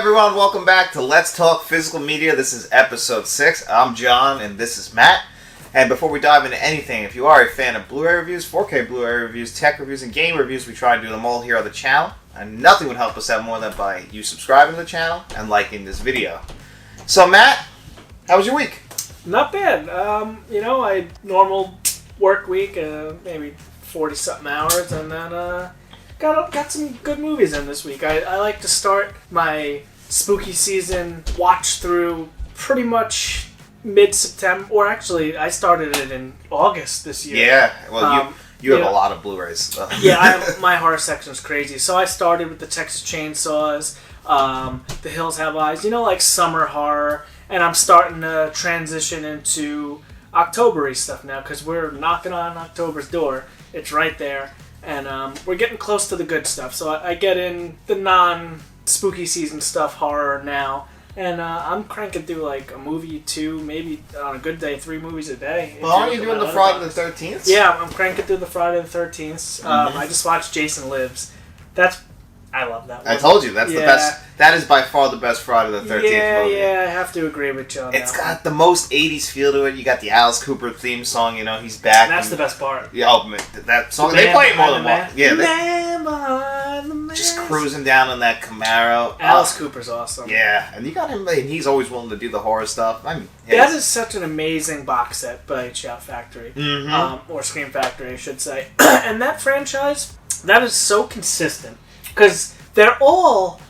everyone, welcome back to Let's Talk Physical Media. This is episode 6. I'm John and this is Matt. And before we dive into anything, if you are a fan of Blu-ray reviews, 4K Blu-ray reviews, tech reviews, and game reviews, we try and do them all here on the channel. And nothing would help us out more than by you subscribing to the channel and liking this video. So Matt, how was your week? Not bad. I normal work week, maybe 40-something hours, and then got some good movies in this week. I like to start my spooky season watch through pretty much mid-September, or actually I started it in August this year. Yeah, well you have a lot of Blu-rays. So. Yeah, my horror section's crazy. So I started with the Texas Chainsaws, The Hills Have Eyes, like summer horror, and I'm starting to transition into October-y stuff now because we're knocking on October's door. It's right there. And we're getting close to the good stuff. So I get in the non-spooky season stuff, horror now. And I'm cranking through like a movie, 2, maybe on a good day, 3 movies a day. Well, aren't you doing the Friday the 13th? Yeah, I'm cranking through the Friday the 13th. I just watched Jason Lives. I love that one. I told you, that's the best. That is by far the best Friday the 13th movie. Yeah, I have to agree with you on that. It's got the most 80s feel to it. You got the Alice Cooper theme song, he's back. And that's the best part. Yeah, that song, they play it more than one. Yeah, the just cruising down in that Camaro. Alice Cooper's awesome. Yeah, and you got him, and he's always willing to do the horror stuff. I mean, that is such an amazing box set by Shout Factory, or Scream Factory, I should say. And that franchise, that is so consistent. Because they're all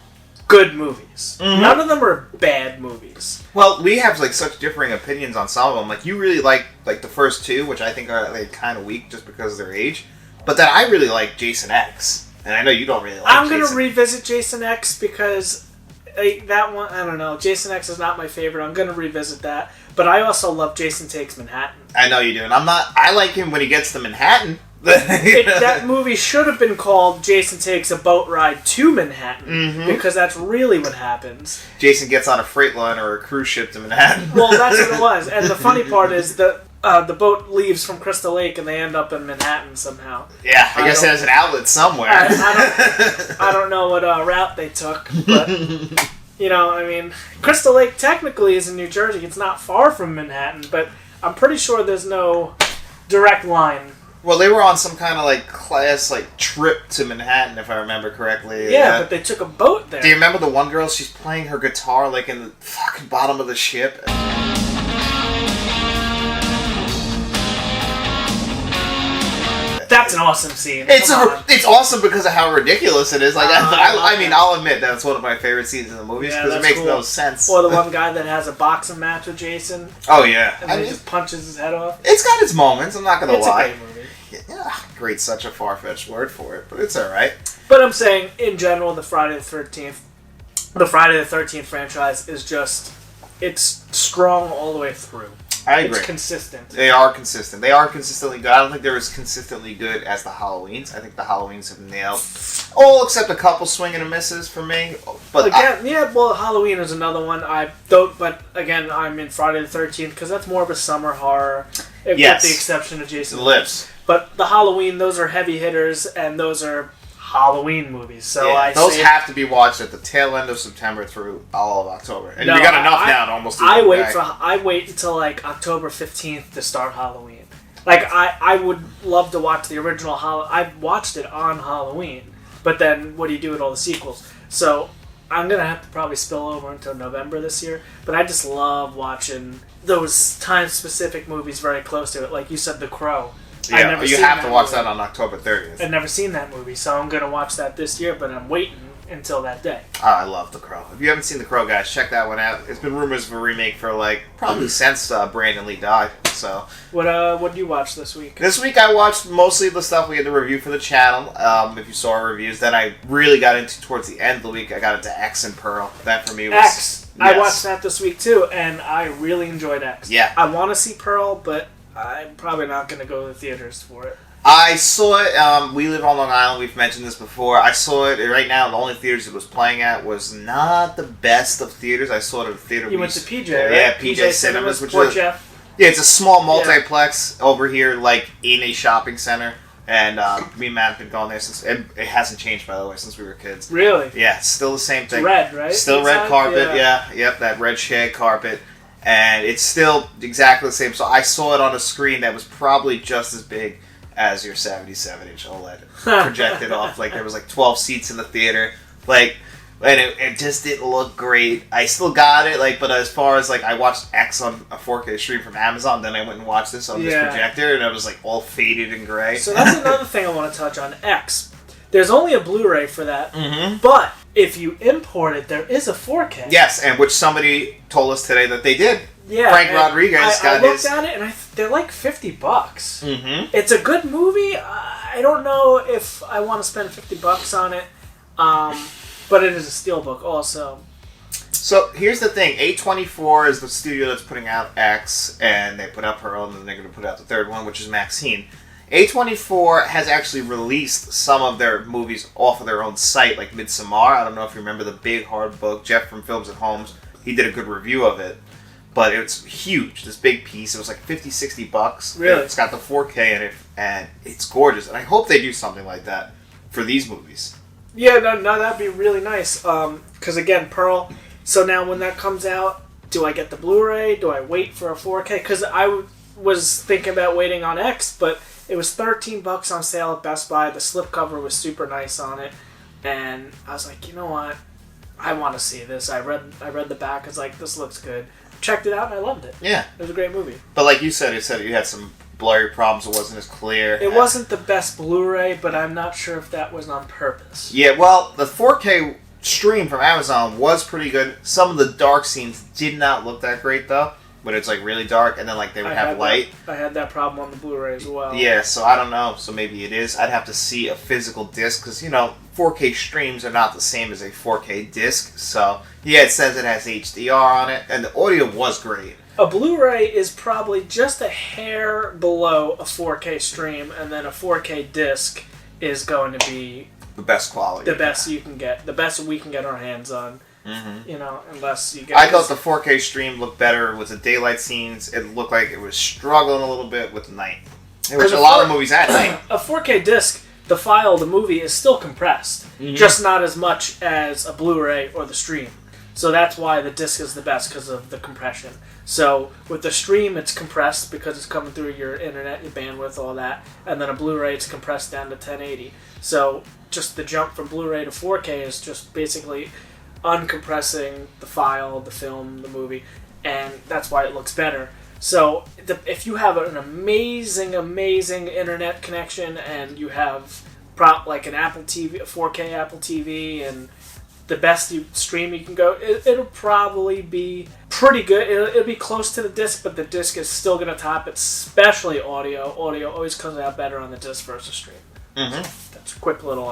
good movies. Mm-hmm. None of them are bad movies. Well, we have such differing opinions on some of them. You really like the first 2, which I think are kind of weak just because of their age. But then I really like Jason X, and I know you don't really like. I'm going to revisit Jason X because that one, I don't know. Jason X is not my favorite. I'm going to revisit that. But I also love Jason Takes Manhattan. I know you do, and I like him when he gets to Manhattan. That movie should have been called Jason Takes a Boat Ride to Manhattan, because that's really what happens. Jason gets on a freight line or a cruise ship to Manhattan. Well, that's what it was. And the funny part is that the boat leaves from Crystal Lake and they end up in Manhattan somehow. Yeah, I guess there's an outlet somewhere. I don't know what route they took, but Crystal Lake technically is in New Jersey. It's not far from Manhattan, but I'm pretty sure there's no direct line. Well, they were on some kind of class trip to Manhattan, if I remember correctly. Yeah, but they took a boat there. Do you remember the one girl? She's playing her guitar in the fucking bottom of the ship. That's an awesome scene. It's awesome because of how ridiculous it is. I'll admit that's one of my favorite scenes in the movies because it makes no sense. Or the one guy that has a boxing match with Jason. Oh yeah, and then he just punches his head off. It's got its moments. I'm not gonna lie. It's a great movie. Yeah, great, such a far-fetched word for it, but it's all right. But I'm saying, in general, the Friday the 13th franchise is it's strong all the way through. I agree. It's consistent. They are consistent. They are consistently good. I don't think they're as consistently good as the Halloweens. I think the Halloweens have nailed all except a couple swing and misses for me. But Halloween is another one. But again, I'm in Friday the 13th because that's more of a summer horror. With the exception of Jason Lives. But the Halloween, those are heavy hitters, and those are Halloween movies. So those have to be watched at the tail end of September through all of October. And we got enough now to almost do I wait until October 15th to start Halloween. I would love to watch the original I watched it on Halloween. But then what do you do with all the sequels? So I'm going to have to probably spill over until November this year. But I just love watching those time-specific movies very close to it. Like you said, The Crow. Yeah, you have to watch that on October 30th. I've never seen that movie, so I'm going to watch that this year, but I'm waiting until that day. Oh, I love The Crow. If you haven't seen The Crow, guys, check that one out. There's been rumors of a remake for, probably since Brandon Lee died, so... What did you watch this week? This week I watched mostly the stuff we had to review for the channel, if you saw our reviews. Then I really got into, towards the end of the week, I got into X and Pearl. That for me was... X! Yes. I watched that this week, too, and I really enjoyed X. Yeah. I want to see Pearl, but... I'm probably not going to go to the theaters for it. I saw it. We live on Long Island. We've mentioned this before. I saw it. Right now, the only theaters it was playing at was not the best of theaters. I saw it at a theater. You went to PJ, right? Yeah, PJ Cinemas. Which is, Jeff. Yeah, it's a small multiplex over here, in a shopping center. And me and Matt have been going there since... It hasn't changed, by the way, since we were kids. Really? Yeah, it's still the same thing. It's red, right? Still red carpet, yeah. Yep, that red shag carpet. And it's still exactly the same. So I saw it on a screen that was probably just as big as your 77-inch OLED projected off. Like, there was like 12 seats in the theater. Like... And it just didn't look great. I still got it, like, but as far as, like, I watched X on a 4K stream from Amazon, then I went and watched this on this projector, and it was, like, all faded and gray. So that's another thing I want to touch on, X. There's only a Blu-ray for that, but if you import it, there is a 4K. Yes, and which somebody told us today that they did. Yeah, Frank Rodriguez got his... I looked at it, and they're like $50. It's a good movie. I don't know if I want to spend $50 on it. But it is a steelbook also. So here's the thing. A24 is the studio that's putting out X, and they put up her own, and they're going to put out the third one, which is Maxine. A24 has actually released some of their movies off of their own site, like Midsommar. I don't know if you remember the big hard book. Jeff from Films at Homes, he did a good review of it. But it's huge, this big piece. It was like $50-$60. Really? It's got the 4K in it, and it's gorgeous. And I hope they do something like that for these movies. Yeah, no, that'd be really nice. Because again, Pearl. So now when that comes out, do I get the Blu-ray? Do I wait for a 4K? Because I was thinking about waiting on X, but it was $13 on sale at Best Buy. The slipcover was super nice on it, and I was like, you know what? I want to see this. I read the back. I was like, this looks good. Checked it out and I loved it. Yeah, it was a great movie. But like you said you had some blurry problems. It wasn't as clear. It wasn't the best Blu-ray, but I'm not sure if that was on purpose. Yeah, well, the 4K stream from Amazon was pretty good. Some of the dark scenes did not look that great, though. But it's like really dark, and then like they would have light. I had that problem on the Blu-ray as well. Yeah, so I don't know. So maybe it is. I'd have to see a physical disc, because, 4K streams are not the same as a 4K disc. So, yeah, it says it has HDR on it, and the audio was great. A Blu-ray is probably just a hair below a 4K stream, and then a 4K disc is going to be the best quality. The best you can get. The best we can get our hands on. Unless you get... I thought the 4K stream looked better with the daylight scenes. It looked like it was struggling a little bit with night. Which a lot of movies at night. A 4K disc, the file of the movie is still compressed. Just not as much as a Blu-ray or the stream. So that's why the disc is the best, because of the compression. So with the stream, it's compressed because it's coming through your internet, your bandwidth, all that. And then a Blu-ray, it's compressed down to 1080. So just the jump from Blu-ray to 4K is just basically uncompressing the file, the film, the movie. And that's why it looks better. So if you have an amazing internet connection and you have like an Apple TV, a 4K Apple TV, and the best stream you can go, it'll probably be pretty good. It'll be close to the disc, but the disc is still going to top it, especially audio. Audio always comes out better on the disc versus stream. That's a quick little...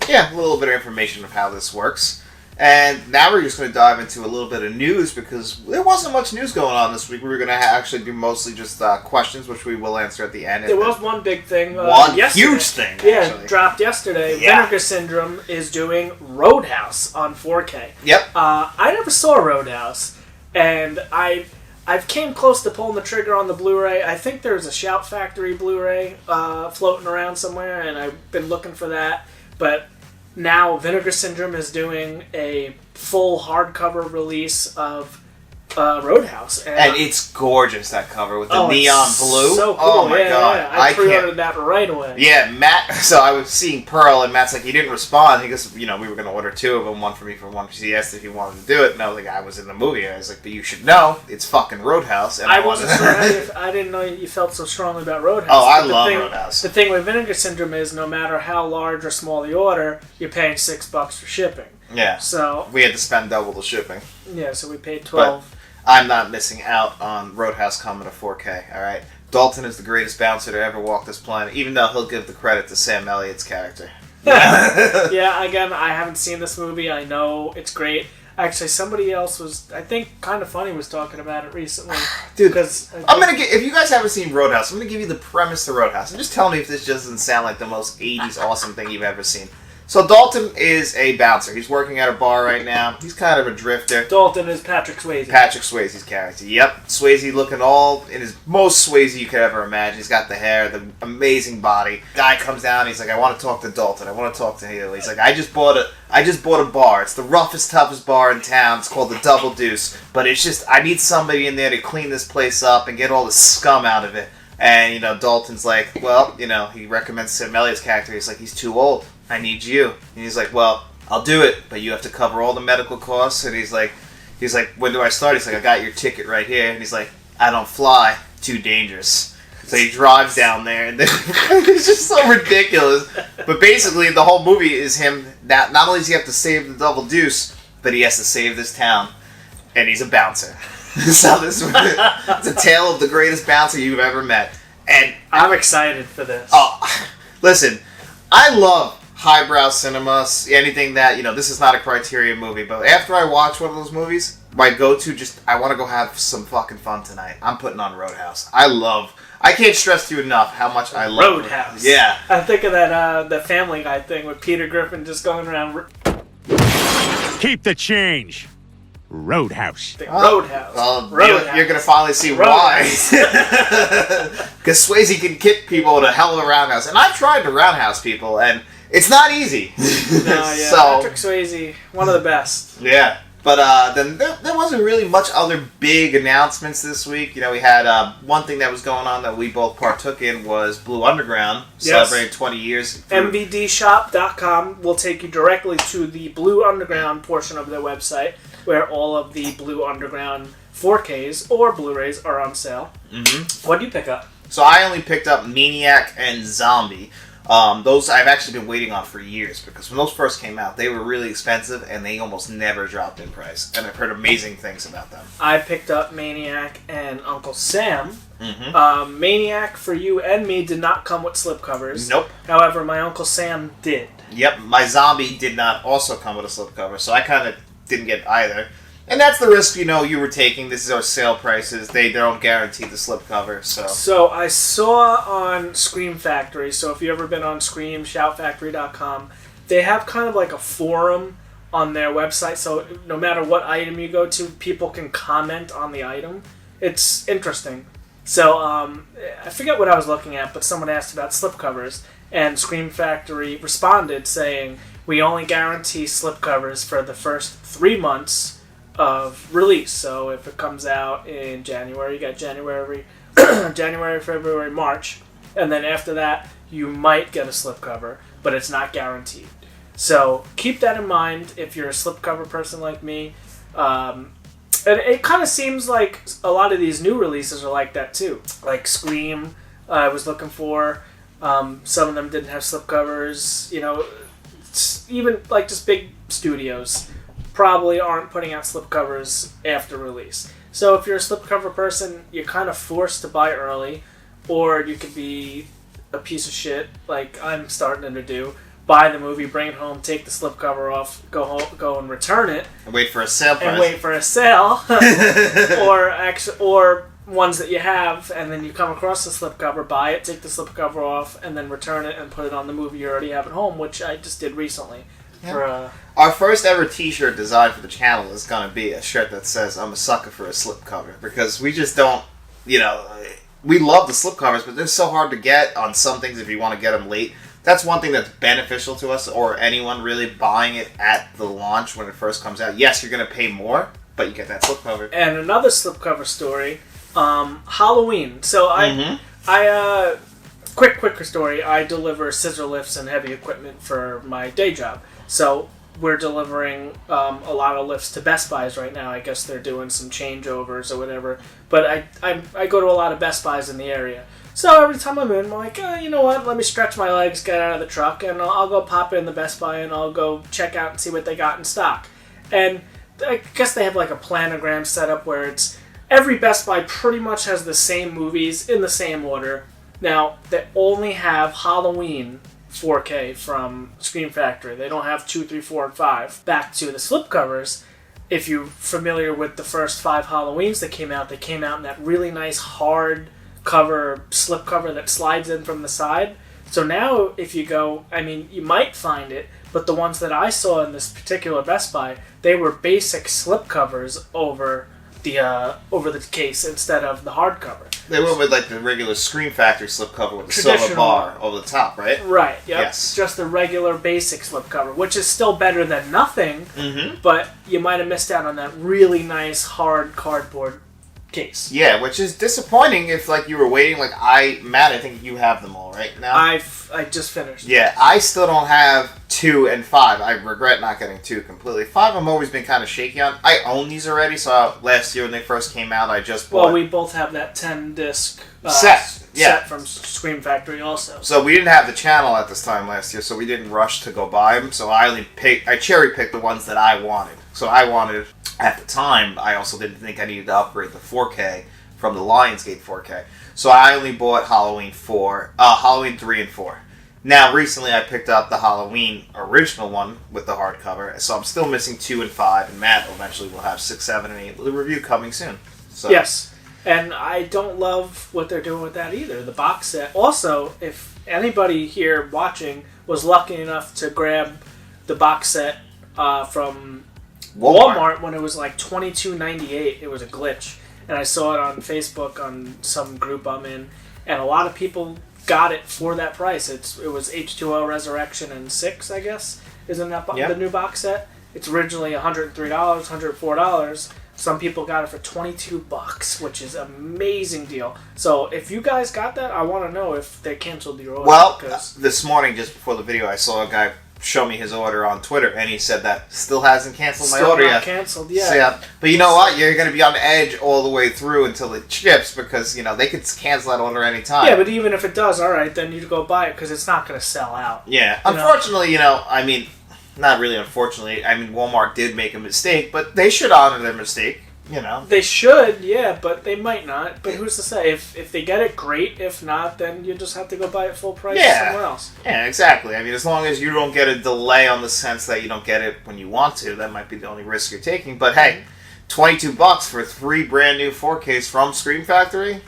Yeah, a little bit of information of how this works. And now we're just going to dive into a little bit of news, because there wasn't much news going on this week. We were going to actually do mostly just questions, which we will answer at the end. There was one big thing. One huge thing, actually. Yeah, dropped yesterday. Yeah. Vinegar Syndrome is doing Roadhouse on 4K. Yep. I never saw Roadhouse, and I've came close to pulling the trigger on the Blu-ray. I think there's a Shout Factory Blu-ray floating around somewhere, and I've been looking for that. But now Vinegar Syndrome is doing a full hardcover release of Roadhouse. And it's gorgeous, that cover, with the neon blue. So cool. Oh my god. Yeah. I pre-ordered that right away. Yeah, Matt, so I was seeing Pearl, and Matt's like, he didn't respond. He goes, we were going to order two of them, one for me for one, because he asked if he wanted to do it, and I was like, I was in the movie. I was like, but you should know, it's fucking Roadhouse. And I wasn't sure. I didn't know you felt so strongly about Roadhouse. Oh, I love Roadhouse. The thing with Vinegar Syndrome is, no matter how large or small the order, you're paying $6 for shipping. Yeah. So we had to spend double the shipping. Yeah, so we paid $12. I'm not missing out on Roadhouse coming to 4K, alright? Dalton is the greatest bouncer to ever walk this planet, even though he'll give the credit to Sam Elliott's character. Yeah, again, I haven't seen this movie. I know it's great. Actually, somebody else was, I think, Kind of Funny was talking about it recently. Dude, if you guys haven't seen Roadhouse, I'm going to give you the premise to Roadhouse, and just tell me if this just doesn't sound like the most 80s awesome thing you've ever seen. So Dalton is a bouncer. He's working at a bar right now. He's kind of a drifter. Dalton is Patrick Swayze. Patrick Swayze's character. Yep. Swayze looking all in his most Swayze you could ever imagine. He's got the hair, the amazing body. Guy comes down. He's like, I want to talk to Dalton. I want to talk to Haley. He's like, I just bought a bar. It's the roughest, toughest bar in town. It's called the Double Deuce. But it's just, I need somebody in there to clean this place up and get all the scum out of it. And, Dalton's like, well, he recommends Sam Elliott's character. He's like, he's too old. I need you. And he's like, well, I'll do it, but you have to cover all the medical costs. And he's like, when do I start? He's like, I got your ticket right here. And he's like, I don't fly. Too dangerous. So he drives down there, and then it's just so ridiculous. But basically, the whole movie is him. Not only does he have to save the Double Deuce, but he has to save this town, and he's a bouncer. So it's a tale of the greatest bouncer you've ever met. And I'm excited for this. Oh, listen, I love highbrow cinema, anything that, this is not a Criterion movie, but after I watch one of those movies, my go-to I want to go have some fucking fun tonight. I'm putting on Roadhouse. I can't stress to you enough how much I love Roadhouse. Yeah. I think of that the Family Guy thing with Peter Griffin just going around. Keep the change. Roadhouse. Roadhouse. Well, Roadhouse. you're going to finally see why. Because Swayze can kick people with a hell of a roundhouse. And I've tried to roundhouse people, and it's not easy. No, yeah. So, Patrick Swayze, one of the best. Yeah. But then there wasn't really much other big announcements this week. We had one thing that was going on that we both partook in was Blue Underground, celebrating 20 years. MVDshop.com will take you directly to the Blue Underground portion of their website, where all of the Blue Underground 4Ks or Blu-rays are on sale. Mm-hmm. What did you pick up? So I only picked up Maniac and Zombie. Those I've actually been waiting on for years, because when those first came out, they were really expensive and they almost never dropped in price. And I've heard amazing things about them. I picked up Maniac and Uncle Sam. Mm-hmm. Maniac, for you and me, did not come with slipcovers. Nope. However, my Uncle Sam did. Yep, my Zombie did not also come with a slipcover, so I kind of didn't get either. And that's the risk, you were taking. This is our sale prices. They don't guarantee the slipcover, so. So I saw on Scream Factory, so if you've ever been on Scream, shoutfactory.com, they have kind of like a forum on their website, so no matter what item you go to, people can comment on the item. It's interesting. So I forget what I was looking at, but someone asked about slipcovers, and Scream Factory responded saying, we only guarantee slipcovers for the first 3 months of release. So if it comes out in January, you got January, February, March, and then after that you might get a slipcover, but it's not guaranteed. So keep that in mind if you're a slipcover person like me. And it kind of seems like a lot of these new releases are like that too. Like Scream, I was looking for. Some of them didn't have slipcovers. Even like just big studios probably aren't putting out slipcovers after release. So if you're a slipcover person, you're kind of forced to buy early, or you could be a piece of shit, like I'm starting to do. Buy the movie, bring it home, take the slipcover off, go and return it, and wait for a sale price. And wait for a sale, or ones that you have, and then you come across the slipcover, buy it, take the slipcover off, and then return it and put it on the movie you already have at home, which I just did recently. Yeah. Our first ever t-shirt design for the channel is going to be a shirt that says, I'm a sucker for a slipcover, because we just don't, we love the slipcovers, but they're so hard to get on some things if you want to get them late. That's one thing that's beneficial to us, or anyone really buying it at the launch when it first comes out. Yes, you're going to pay more, but you get that slipcover. And another slipcover story, Halloween. So quick story, I deliver scissor lifts and heavy equipment for my day job. So we're delivering a lot of lifts to Best Buys right now. I guess they're doing some changeovers or whatever. But I go to a lot of Best Buys in the area. So every time I'm in, I'm like, you know what? Let me stretch my legs, get out of the truck, and I'll go pop in the Best Buy and I'll go check out and see what they got in stock. And I guess they have like a planogram set up where it's every Best Buy pretty much has the same movies in the same order. Now, they only have Halloween 4K from Scream Factory. They don't have 2, 3, 4, and 5. Back to the slipcovers. If you're familiar with the first 5 Halloweens that came out, they came out in that really nice hard cover, slipcover that slides in from the side. So now, if you go, I mean, you might find it, but the ones that I saw in this particular Best Buy, they were basic slipcovers over the case instead of the hardcover. They went with like the regular Scream Factory slipcover with the silver bar over the top, right? Right. Yep. Yes. Just the regular basic slipcover, which is still better than nothing. But you might have missed out on that really nice hard cardboard case. Yeah, which is disappointing if like you were waiting. Like Matt, I think you have them all right now. I just finished. Yeah, I still don't have 2 and 5. I regret not getting 2 completely. 5 I've always been kind of shaky on. I own these already, so last year when they first came out, I just bought... Well, we both have that 10-disc set from Scream Factory also. So we didn't have the channel at this time last year, so we didn't rush to go buy them. So I cherry-picked the ones that I wanted. So I wanted, at the time, I also didn't think I needed to upgrade the 4K from the Lionsgate 4K. So I only bought Halloween 3 and 4. Now, recently I picked up the Halloween original one with the hardcover, so I'm still missing 2 and 5, and Matt eventually will have 6, 7, and 8. The review coming soon. So. Yes, and I don't love what they're doing with that either, the box set. Also, if anybody here watching was lucky enough to grab the box set from Walmart when it was like $22.98, it was a glitch. And I saw it on Facebook on some group I'm in, and a lot of people got it for that price. It was H2O Resurrection and 6, I guess, isn't that the new box set? It's originally $103, $104. Some people got it for $22, which is an amazing deal. So if you guys got that, I want to know if they canceled your order. Well, this morning, just before the video, I saw a guy show me his order on Twitter, and he said that still hasn't canceled my order yet. Canceled, yeah. So, yeah. But you know what? You're going to be on edge all the way through until it ships, because they could cancel that order anytime. Yeah, but even if it does, all right, then you go buy it because it's not going to sell out. Yeah. Unfortunately, I mean, not really unfortunately. I mean, Walmart did make a mistake, but they should honor their mistake. They should, yeah, but they might not. But who's to say? If they get it, great. If not, then you just have to go buy it full price somewhere else. Yeah, exactly. I mean, as long as you don't get a delay on the sense that you don't get it when you want to, that might be the only risk you're taking. But hey, $22 for 3 brand new 4Ks from Scream Factory.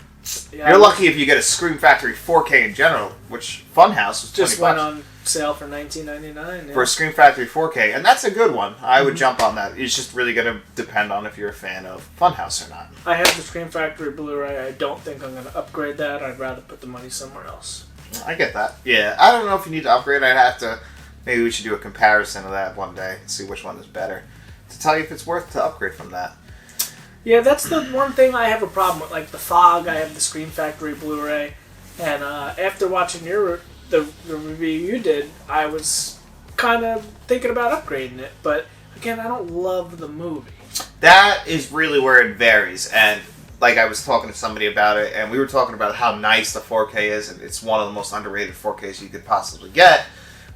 Yeah, you're lucky if you get a Scream Factory 4K in general, which Funhouse was $20. Just went on sale for $19.99 for a Scream Factory 4K, and that's a good one. I would jump on that. It's just really going to depend on if you're a fan of Funhouse or not. I have the Scream Factory Blu-ray. I don't think I'm going to upgrade that. I'd rather put the money somewhere else. I get that. Yeah, I don't know if you need to upgrade. I'd have to. Maybe we should do a comparison of that one day and see which one is better to tell you if it's worth to upgrade from that. Yeah, that's the one thing I have a problem with. Like the Fog, I have the Scream Factory Blu-ray, and after watching the review you did, I was kind of thinking about upgrading it. But again, I don't love the movie. That is really where it varies. And like I was talking to somebody about it, and we were talking about how nice the 4K is, and it's one of the most underrated 4Ks you could possibly get.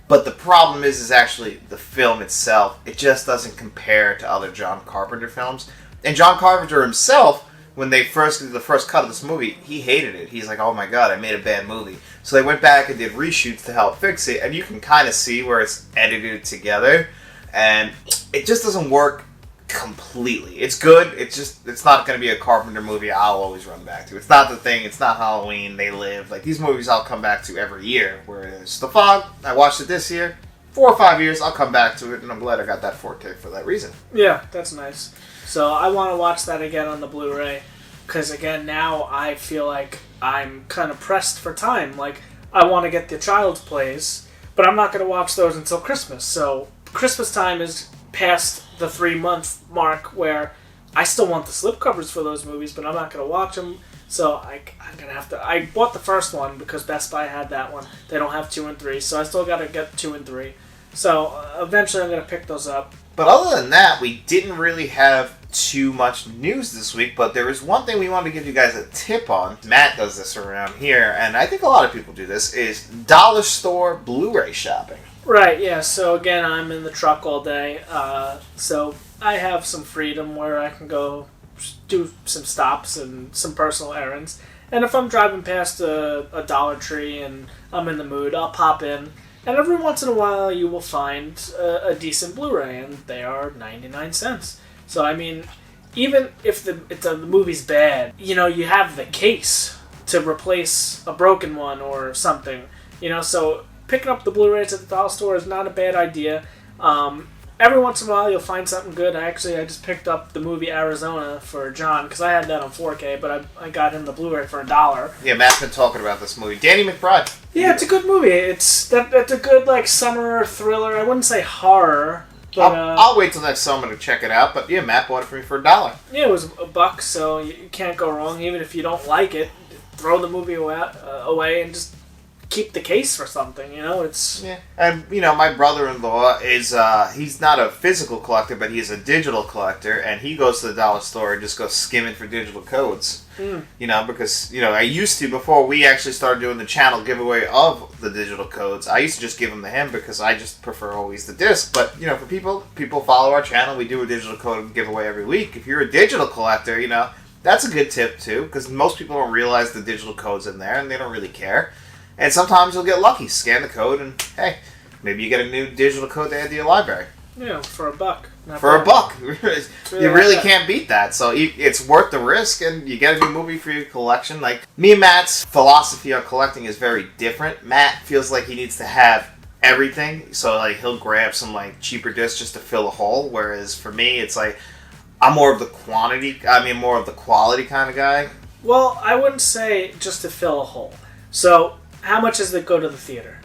But the problem is actually the film itself. It just doesn't compare to other John Carpenter films. And John Carpenter himself, when they first did the first cut of this movie, he hated it. He's like, oh my god, I made a bad movie. So they went back and did reshoots to help fix it, and you can kind of see where it's edited together, and it just doesn't work completely. It's good, it's not going to be a Carpenter movie I'll always run back to. It's not The Thing, it's not Halloween, They Live. Like, these movies I'll come back to every year, whereas The Fog, I watched it this year, 4 or 5 years, I'll come back to it, and I'm glad I got that 4K for that reason. Yeah, that's nice. So I want to watch that again on the Blu-ray, because again, now I feel like I'm kind of pressed for time. Like, I want to get the Child's Plays, but I'm not going to watch those until Christmas. So Christmas time is past the 3-month mark where I still want the slipcovers for those movies, but I'm not going to watch them. So I'm going to have to... I bought the first one because Best Buy had that one. They don't have 2 and 3, so I still got to get 2 and 3. So eventually I'm going to pick those up. But other than that, we didn't really have too much news this week, but there is one thing we wanted to give you guys a tip on. Matt does this around here, and I think a lot of people do this, is dollar store Blu-ray shopping. Right, yeah. So again, I'm in the truck all day, so I have some freedom where I can go do some stops and some personal errands. And if I'm driving past a Dollar Tree and I'm in the mood, I'll pop in. And every once in a while, you will find a decent Blu-ray, and they are 99 cents. So, I mean, even if the movie's bad, you have the case to replace a broken one or something. So picking up the Blu-rays at the dollar store is not a bad idea. Every once in a while, you'll find something good. I just picked up the movie Arizona for John, because I had that on 4K, but I got him the Blu-ray for $1. Yeah, Matt's been talking about this movie. Danny McBride. Yeah, it's a good movie. It's a good, summer thriller. I wouldn't say horror, but... I'll wait till next summer to check it out, but yeah, Matt bought it for me for $1. Yeah, it was $1, so you can't go wrong. Even if you don't like it, throw the movie away and just keep the case for something, it's... Yeah, and, my brother-in-law is, he's not a physical collector, but he's a digital collector, and he goes to the dollar store and just goes skimming for digital codes. Because, I used to, before we actually started doing the channel giveaway of the digital codes, I used to just give them to him because I just prefer always the disc. But, for people follow our channel, we do a digital code giveaway every week. If you're a digital collector, that's a good tip, too, because most people don't realize the digital code's in there, and they don't really care. And sometimes you'll get lucky. Scan the code, and hey, maybe you get a new digital code to add to your library. Yeah, for $1. For $1. You really can't beat that. So it's worth the risk, and you get a new movie for your collection. Like, me and Matt's philosophy on collecting is very different. Matt feels like he needs to have everything. So, he'll grab some, cheaper discs just to fill a hole. Whereas for me, it's I'm more of the more of the quality kind of guy. Well, I wouldn't say just to fill a hole. So... how much does it go to the theater?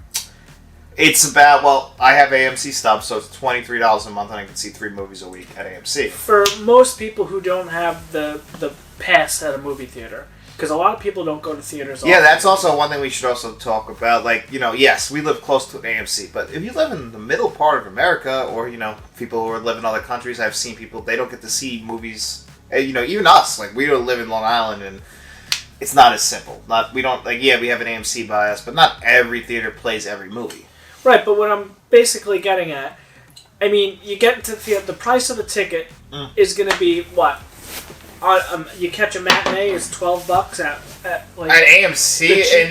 It's about, I have AMC stubs, so it's $23 a month, and I can see 3 movies a week at AMC. For most people who don't have the pass at a movie theater, because a lot of people don't go to theaters often. Yeah, that's also one thing we should also talk about. Yes, we live close to an AMC, but if you live in the middle part of America, or, people who live in other countries, I've seen people, they don't get to see movies, even us. We don't live in Long Island, and... it's not as simple. We have an AMC by us, but not every theater plays every movie. Right, but what I'm basically getting at, you get into the theater, the price of the ticket is going to be what? You catch a matinee is $12 at AMC in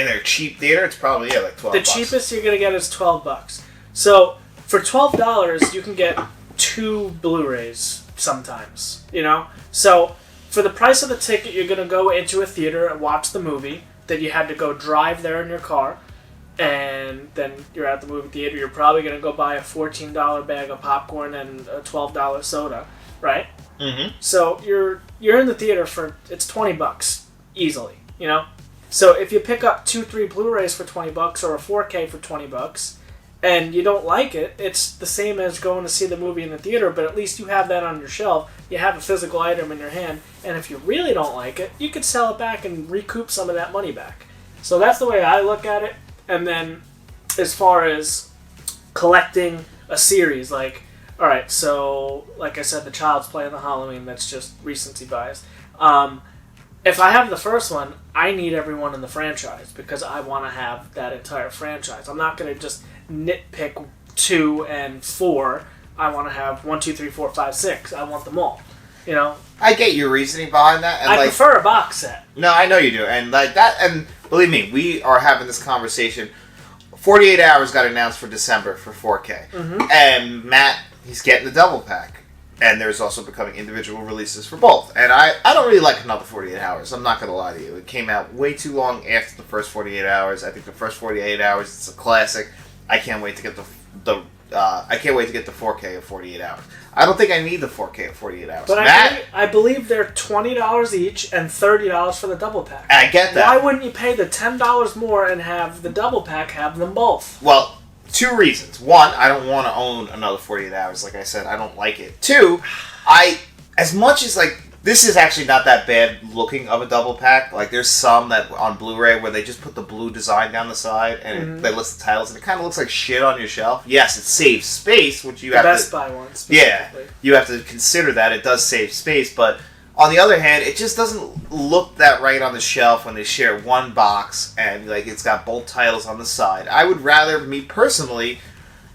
their cheap theater. It's probably $12. The cheapest you're going to get is $12. So for $12, you can get 2 Blu-rays sometimes. So. For the price of the ticket, you're going to go into a theater and watch the movie. Then you had to go drive there in your car. And then you're at the movie theater. You're probably going to go buy a $14 bag of popcorn and a $12 soda, right? Mm-hmm. So you're in the theater for, it's $20 easily, So if you pick up 2-3 Blu-rays for $20 or a 4K for $20, and you don't like it, it's the same as going to see the movie in the theater, but at least you have that on your shelf. You have a physical item in your hand, and if you really don't like it, you could sell it back and recoup some of that money back. So that's the way I look at it. And then as far as collecting a series, alright, so like I said, the Child's Play and the Halloween, that's just recency bias. If I have the first one, I need everyone in the franchise because I want to have that entire franchise. I'm not going to just nitpick 2 and 4. I want to have 1, 2, 3, 4, 5, 6. I want them all. I get your reasoning behind that. And I prefer a box set. No, I know you do. And that, and believe me, we are having this conversation. 48 Hours got announced for December for 4K. Mm-hmm. And Matt, he's getting the double pack. And there's also becoming individual releases for both. And I don't really like another 48 Hours. I'm not going to lie to you. It came out way too long after the first 48 Hours. I think the first 48 Hours, it's a classic. I can't wait to get the 4K of 48 Hours. I don't think I need the 4K of 48 Hours. But I believe they're $20 each and $30 for the double pack. I get that. Why wouldn't you pay the $10 more and have the double pack have them both? Well, 2 reasons. 1, I don't want to own another 48 Hours. Like I said, I don't like it. 2, as much as this is actually not that bad looking of a double pack. There's some that on Blu-ray where they just put the blue design down the side and they list the titles and it kind of looks like shit on your shelf. Yes, it saves space, which you have to... Best Buy one, yeah, you have to consider that. It does save space, but on the other hand, it just doesn't look that right on the shelf when they share one box and it's got both titles on the side. I would rather, me personally,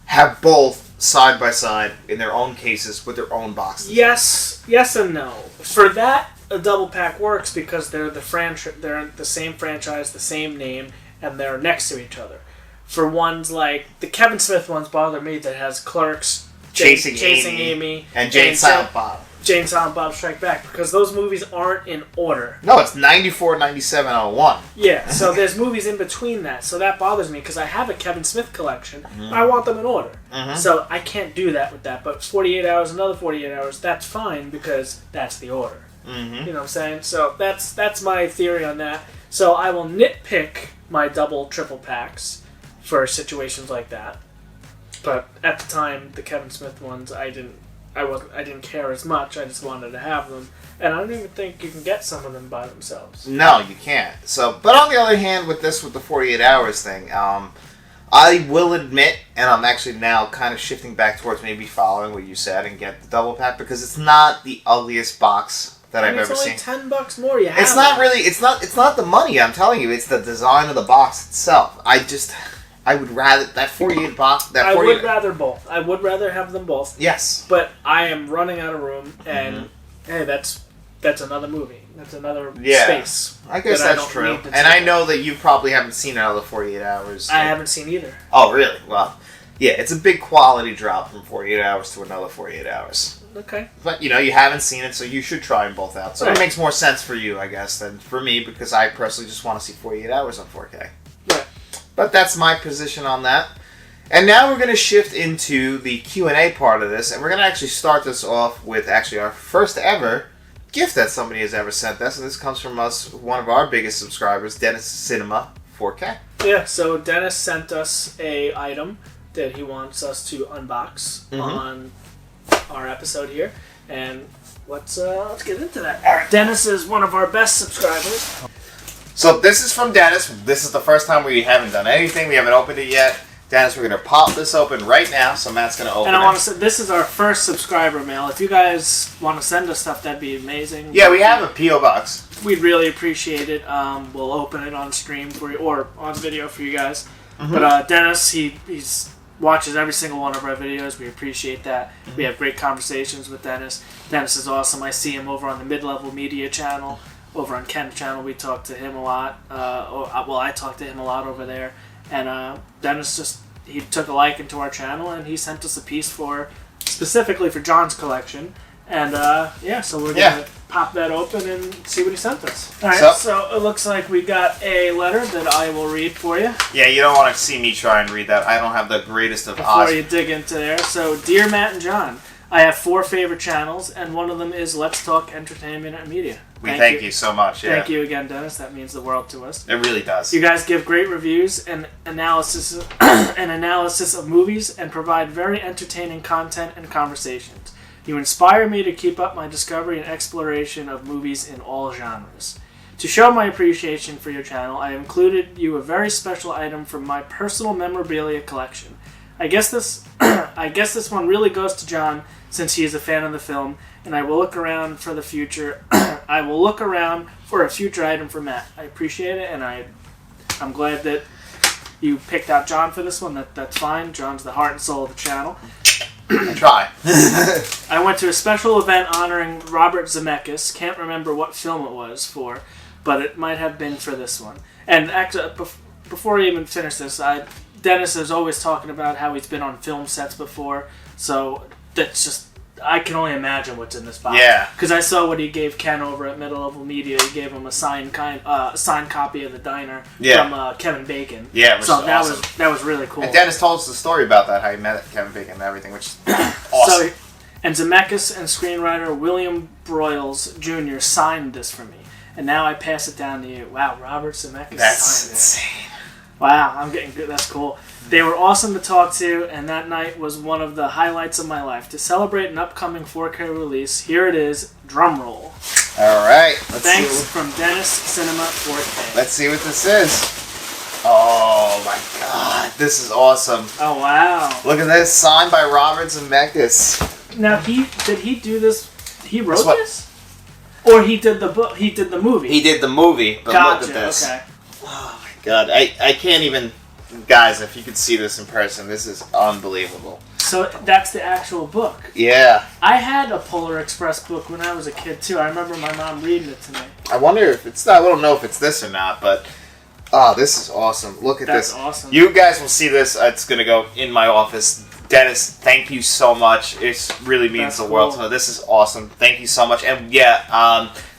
have both side by side in their own cases with their own boxes. Yes and no. For that, a double pack works because they're they're the same franchise, the same name, and they're next to each other. For ones like the Kevin Smith ones bother me that has Clerks, Chasing Amy, and Jane Silent Bob. Jane Silent Bob Strike Back, because those movies aren't in order. No, it's 94, 97, 01. Yeah, so there's movies in between that, so that bothers me, because I have a Kevin Smith collection. I want them in order. So I can't do that with that, but 48 hours, another 48 hours, that's fine, because that's the order. You know what I'm saying? So that's my theory on that. So I will nitpick my double, triple packs for situations like that. But at the time, the Kevin Smith ones, I didn't care as much. I just wanted to have them, and I don't even think you can get some of them by themselves. No, you can't. So, but on the other hand, with the 48 hours thing, I will admit, and I'm actually now kind of shifting back towards maybe following what you said and get the double pack, because it's not the ugliest box that I've ever seen. It's only $10 more. You have it's not really. It's not the money. I'm telling you, it's the design of the box itself. I would rather that 48 box. I would rather both. I would rather have them both. Yes. But I am running out of room, and hey, that's another movie. That's another space. I guess that's true. And I know that you probably haven't seen another 48 hours. I haven't seen either. Oh, really? Well, yeah, it's a big quality drop from 48 hours to another 48 hours. Okay. But, you haven't seen it, so you should try them both out. So Right. it makes more sense for you, I guess, than for me, because I personally just want to see 48 hours on 4K. Right. But that's my position on that. And now we're going to shift into the Q&A part of this, and we're going to actually start this off with actually our first ever gift that somebody has ever sent us, and this comes from one of our biggest subscribers, Dennis Cinema 4K. Yeah, so Dennis sent us a item that he wants us to unbox on our episode here, and let's get into that. Dennis is one of our best subscribers. So this is from Dennis. This is the first time we haven't done anything. We haven't opened it yet. Dennis, we're going to pop this open right now, so Matt's going to open it. And I want to say, this is our first subscriber mail. If you guys want to send us stuff, that'd be amazing. Yeah, we have a P.O. box. We'd really appreciate it. We'll open it on stream for you, or on video for you guys. But Dennis, he's watches every single one of our videos. We appreciate that. We have great conversations with Dennis. Dennis is awesome. I see him over on the Mid-Level Media channel. Over on Ken's channel, we talk to him a lot. I talk to him a lot over there. And Dennis he took a liking to our channel, and he sent us a piece specifically for John's collection. And so we're going to pop that open and see what he sent us. All right, so it looks like we got a letter that I will read for you. Yeah, you don't want to see me try and read that. I don't have the greatest of eyes. Before you dig into there. So, Dear Matt and John, I have 4 favorite channels, and one of them is Let's Talk Entertainment and Media. We thank you so much. Yeah. Thank you again, Dennis. That means the world to us. It really does. You guys give great reviews and analysis of movies, and provide very entertaining content and conversations. You inspire me to keep up my discovery and exploration of movies in all genres. To show my appreciation for your channel, I included you a very special item from my personal memorabilia collection. I guess this one really goes to John, since he is a fan of the film, and I will look around for the future. I will look around for a future item for Matt. I appreciate it, and I'm glad that you picked out John for this one. That's fine. John's the heart and soul of the channel. I try. I went to a special event honoring Robert Zemeckis. Can't remember what film it was for, but it might have been for this one. And actually, before I even finish this, Dennis is always talking about how he's been on film sets before, so that's just, I can only imagine what's in this box. Yeah. Because I saw what he gave Ken over at Mid-Level Media. He gave him a signed copy of The Diner from Kevin Bacon. Yeah, which so is that awesome. that was really cool. And Dennis told us the story about that, how he met Kevin Bacon and everything, which is awesome. And Zemeckis and screenwriter William Broyles Jr. signed this for me. And now I pass it down to you. Wow, Robert Zemeckis signed insane. Wow, I'm getting good. That's cool. They were awesome to talk to, and that night was one of the highlights of my life. To celebrate an upcoming 4K release, here it is, drum roll. All right. Thanks from Dennis Cinema 4K. Let's see what this is. Oh my God, this is awesome. Oh wow. Look at this, signed by Robert Zemeckis. Now, did he do this? He wrote this? Or he did the book? He did the movie? He did the movie, but gotcha, look at this. Okay. Oh my God, I can't even... Guys, if you could see this in person, this is unbelievable. So that's the actual book? Yeah. I had a Polar Express book when I was a kid, too. I remember my mom reading it to me. I wonder if it's... I don't know if it's this or not, but... Oh, this is awesome. Look at this. That's awesome. You guys will see this. It's going to go in my office Dennis, thank you so much. It really means the world to me. This is awesome. Thank you so much. And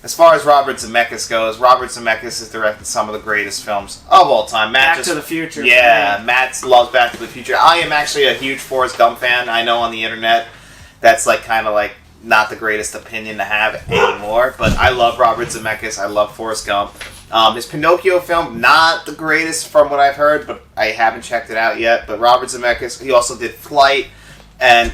as far as Robert Zemeckis goes, Robert Zemeckis has directed some of the greatest films of all time. Back to the Future. Yeah, Matt loves Back to the Future. I am actually a huge Forrest Gump fan. I know on the internet that's kind of not the greatest opinion to have anymore, but I love Robert Zemeckis. I love Forrest Gump. His Pinocchio film, not the greatest from what I've heard, but I haven't checked it out yet. But Robert Zemeckis, he also did Flight, and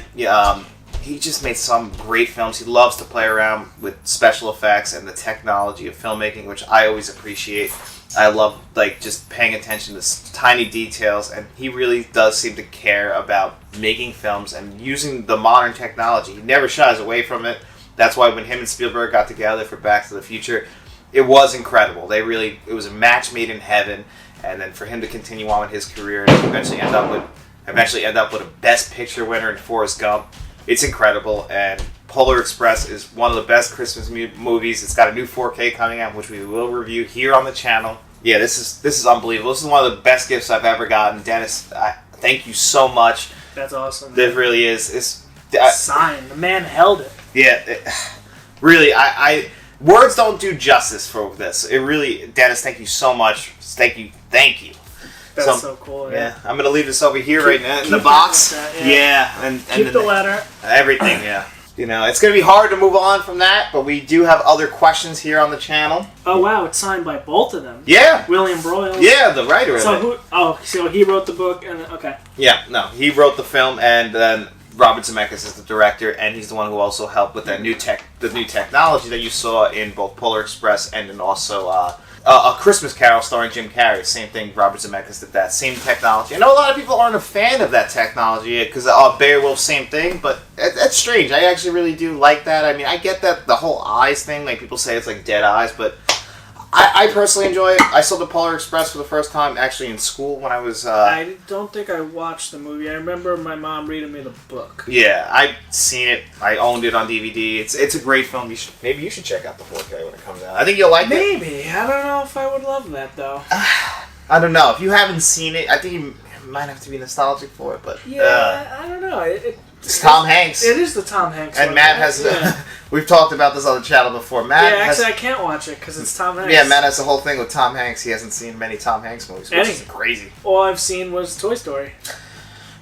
he just made some great films. He loves to play around with special effects and the technology of filmmaking, which I always appreciate. I love just paying attention to tiny details, and he really does seem to care about making films and using the modern technology. He never shies away from it. That's why when him and Spielberg got together for Back to the Future, it was incredible. It was a match made in heaven, and then for him to continue on with his career and eventually end up with a Best Picture winner in Forrest Gump, it's incredible. And Polar Express is one of the best Christmas movies. It's got a new 4K coming out, which we will review here on the channel. Yeah, this is unbelievable. This is one of the best gifts I've ever gotten. Dennis, thank you so much. That's awesome. This really is. It's signed. The man held it. Yeah, really. Words don't do justice for this. It really, Dennis. Thank you so much. Thank you. That's so cool. Yeah, I'm gonna leave this over here right now in the box. And keep the letter. Everything. Yeah. It's going to be hard to move on from that, but we do have other questions here on the channel. Oh, wow. It's signed by both of them. Yeah. William Broyles. Yeah, the writer of it. So he wrote the book, and okay. Yeah, no. He wrote the film, and then Robert Zemeckis is the director, and he's the one who also helped with that new technology that you saw in both Polar Express and in also A Christmas Carol starring Jim Carrey. Same thing, Robert Zemeckis did that. Same technology. I know a lot of people aren't a fan of that technology because Beowulf, same thing, but that's strange. I actually really do like that. I mean, I get that the whole eyes thing, people say it's like dead eyes, but I personally enjoy it. I saw the Polar Express for the first time actually in school when I was... I don't think I watched the movie. I remember my mom reading me the book. Yeah, I've seen it. I owned it on DVD. It's a great film. Maybe you should check out the 4K when it comes out. I think you'll like it. Maybe. I don't know if I would love that, though. I don't know. If you haven't seen it, I think you might have to be nostalgic for it, but... Yeah, I don't know. It's Tom Hanks. It is the Tom Hanks and one. Matt has... Yeah. We've talked about this on the channel before. I can't watch it because it's Tom Hanks. Yeah, Matt has the whole thing with Tom Hanks. He hasn't seen many Tom Hanks movies, which is crazy. All I've seen was Toy Story.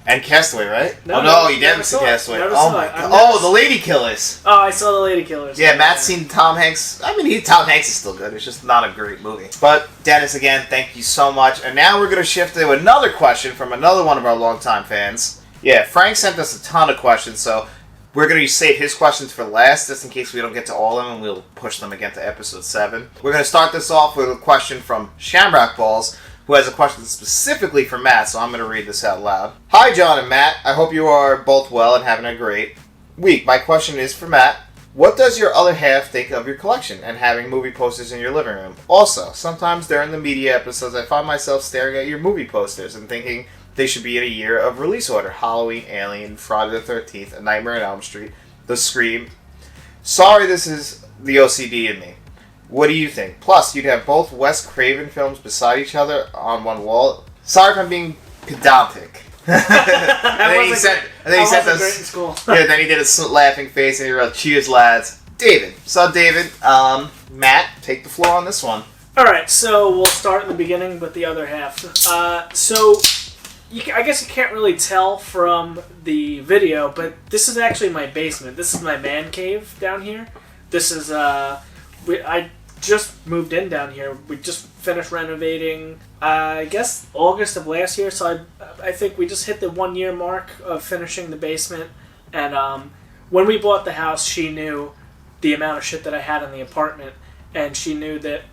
And Castaway, right? No, you didn't see Castaway. Oh my god. The Lady Killers. Oh, I saw The Lady Killers. Yeah, Matt's seen Tom Hanks. I mean, Tom Hanks is still good. It's just not a great movie. But, Dennis, again, thank you so much. And now we're going to shift to another question from another one of our longtime fans. Yeah, Frank sent us a ton of questions, so... We're going to save his questions for last, just in case we don't get to all of them, and we'll push them again to episode 7. We're going to start this off with a question from Shamrock Balls, who has a question specifically for Matt, so I'm going to read this out loud. Hi, John and Matt. I hope you are both well and having a great week. My question is for Matt. What does your other half think of your collection and having movie posters in your living room? Also, sometimes during the media episodes, I find myself staring at your movie posters and thinking... They should be in a year of release order. Halloween, Alien, Friday the 13th, A Nightmare on Elm Street, The Scream. Sorry, this is the OCD in me. What do you think? Plus, you'd have both Wes Craven films beside each other on one wall. Sorry if I'm being pedantic. And then he said this. Yeah, then he did a laughing face and he wrote, "Cheers, lads." David. So, David, Matt, take the floor on this one. Alright, so we'll start in the beginning with the other half. I guess you can't really tell from the video, but this is actually my basement. This is my man cave down here. This is, I just moved in down here. We just finished renovating, I guess, August of last year, so I think we just hit the 1 year mark of finishing the basement. And when we bought the house, she knew the amount of shit that I had in the apartment, and she knew that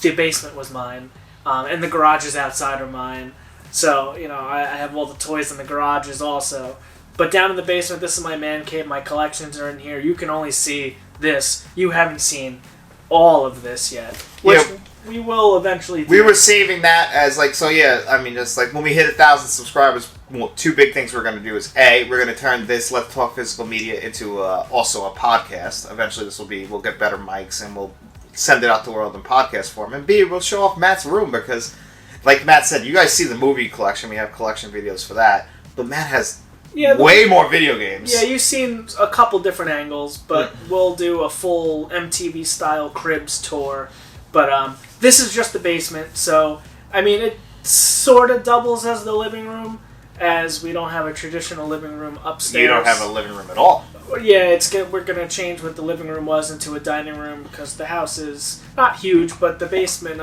the basement was mine, and the garages outside are mine. So, I have all the toys in the garages also. But down in the basement, this is my man cave. My collections are in here. You can only see this. You haven't seen all of this yet. Which we will eventually do. We were saving that as just when we hit 1,000 subscribers, two big things we're going to do is A, we're going to turn this Let's Talk Physical Media into also a podcast. Eventually we'll get better mics and we'll send it out to the world in podcast form. And B, we'll show off Matt's room because... Like Matt said, you guys see the movie collection. We have collection videos for that. But Matt has way more video games. Yeah, you've seen a couple different angles, but we'll do a full MTV-style Cribs tour. But this is just the basement, so, I mean, it sort of doubles as the living room, as we don't have a traditional living room upstairs. You don't have a living room at all. Yeah, we're going to change what the living room was into a dining room, because the house is not huge, but the basement...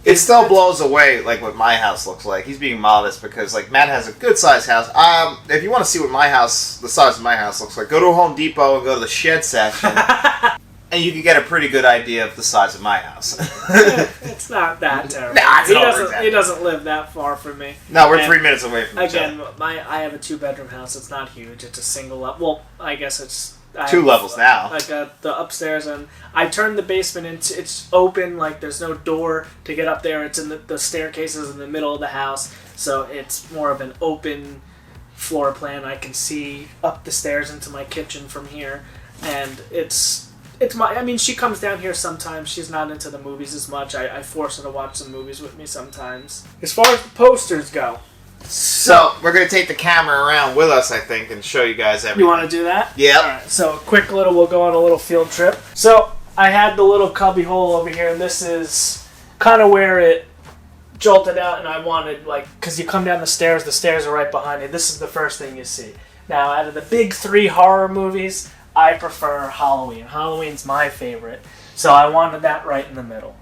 It still blows away like what my house looks like. He's being modest because like Matt has a good sized house. If you want to see what the size of my house looks like, go to Home Depot and go to the shed section, and you can get a pretty good idea of the size of my house. It's not that terrible. Nah, he doesn't live that far from me. No, we're 3 minutes away from each other. Again, I have a 2-bedroom house. It's not huge. It's a single level. Well, I guess it's 2 levels now. I got the upstairs, and I turned the basement into... It's open, like there's no door to get up there. It's in the staircase is in the middle of the house, so it's more of an open floor plan. I can see up the stairs into my kitchen from here, and it's my... I mean, she comes down here sometimes. She's not into the movies as much. I force her to watch some movies with me sometimes. As far as the posters go... So, we're going to take the camera around with us, I think, and show you guys everything. You want to do that? Yeah. Alright, so we'll go on a little field trip. So, I had the little cubby hole over here, and this is kind of where it jolted out, and I wanted, because you come down the stairs are right behind you. This is the first thing you see. Now, out of the big 3 horror movies, I prefer Halloween. Halloween's my favorite, so I wanted that right in the middle.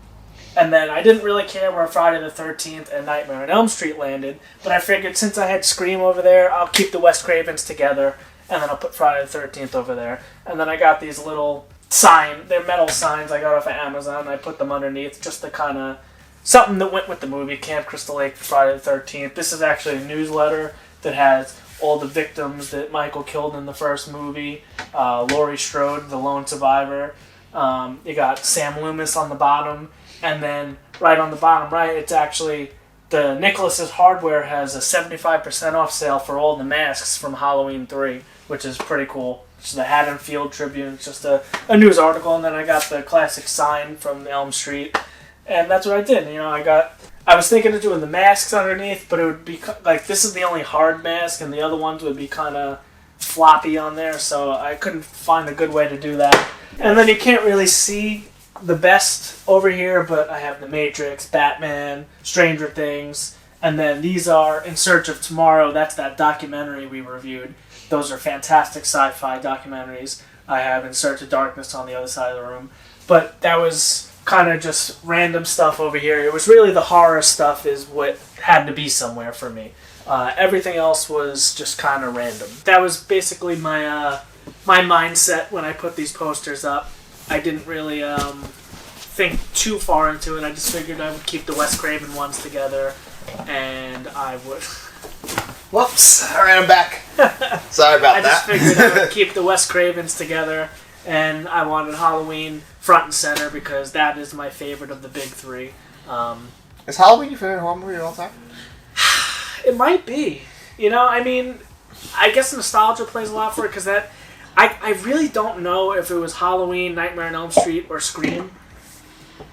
And then I didn't really care where Friday the 13th and Nightmare on Elm Street landed, but I figured since I had Scream over there, I'll keep the Wes Cravens together, and then I'll put Friday the 13th over there. And then I got these little they're metal signs I got off of Amazon, and I put them underneath just to kind of, something that went with the movie, Camp Crystal Lake for Friday the 13th. This is actually a newsletter that has all the victims that Michael killed in the first movie, Laurie Strode, the lone survivor. You got Sam Loomis on the bottom. And then right on the bottom right, it's actually the Nicholas's Hardware has a 75% off sale for all the masks from Halloween 3, which is pretty cool. It's the Haddonfield Tribune. It's just a news article. And then I got the classic sign from Elm Street. And that's what I did. I was thinking of doing the masks underneath, but it would be like, this is the only hard mask, and the other ones would be kind of floppy on there. So I couldn't find a good way to do that. And then you can't really see the best over here, but I have The Matrix, Batman, Stranger Things, and then these are In Search of Tomorrow. That's that documentary we reviewed. Those are fantastic sci-fi documentaries. I have In Search of Darkness on the other side of the room. But that was kind of just random stuff over here. It was really the horror stuff is what had to be somewhere for me. Everything else was just kind of random. That was basically my mindset when I put these posters up. I didn't really think too far into it. I just figured I would keep the Wes Craven ones together, and I would... Whoops. All right, I'm back. Sorry about that. I just figured I would keep the Wes Cravens together, and I wanted Halloween front and center because that is my favorite of the big 3. Is Halloween your favorite horror movie of all time? It might be. I guess nostalgia plays a lot for it because that... I really don't know if it was Halloween, Nightmare on Elm Street, or Scream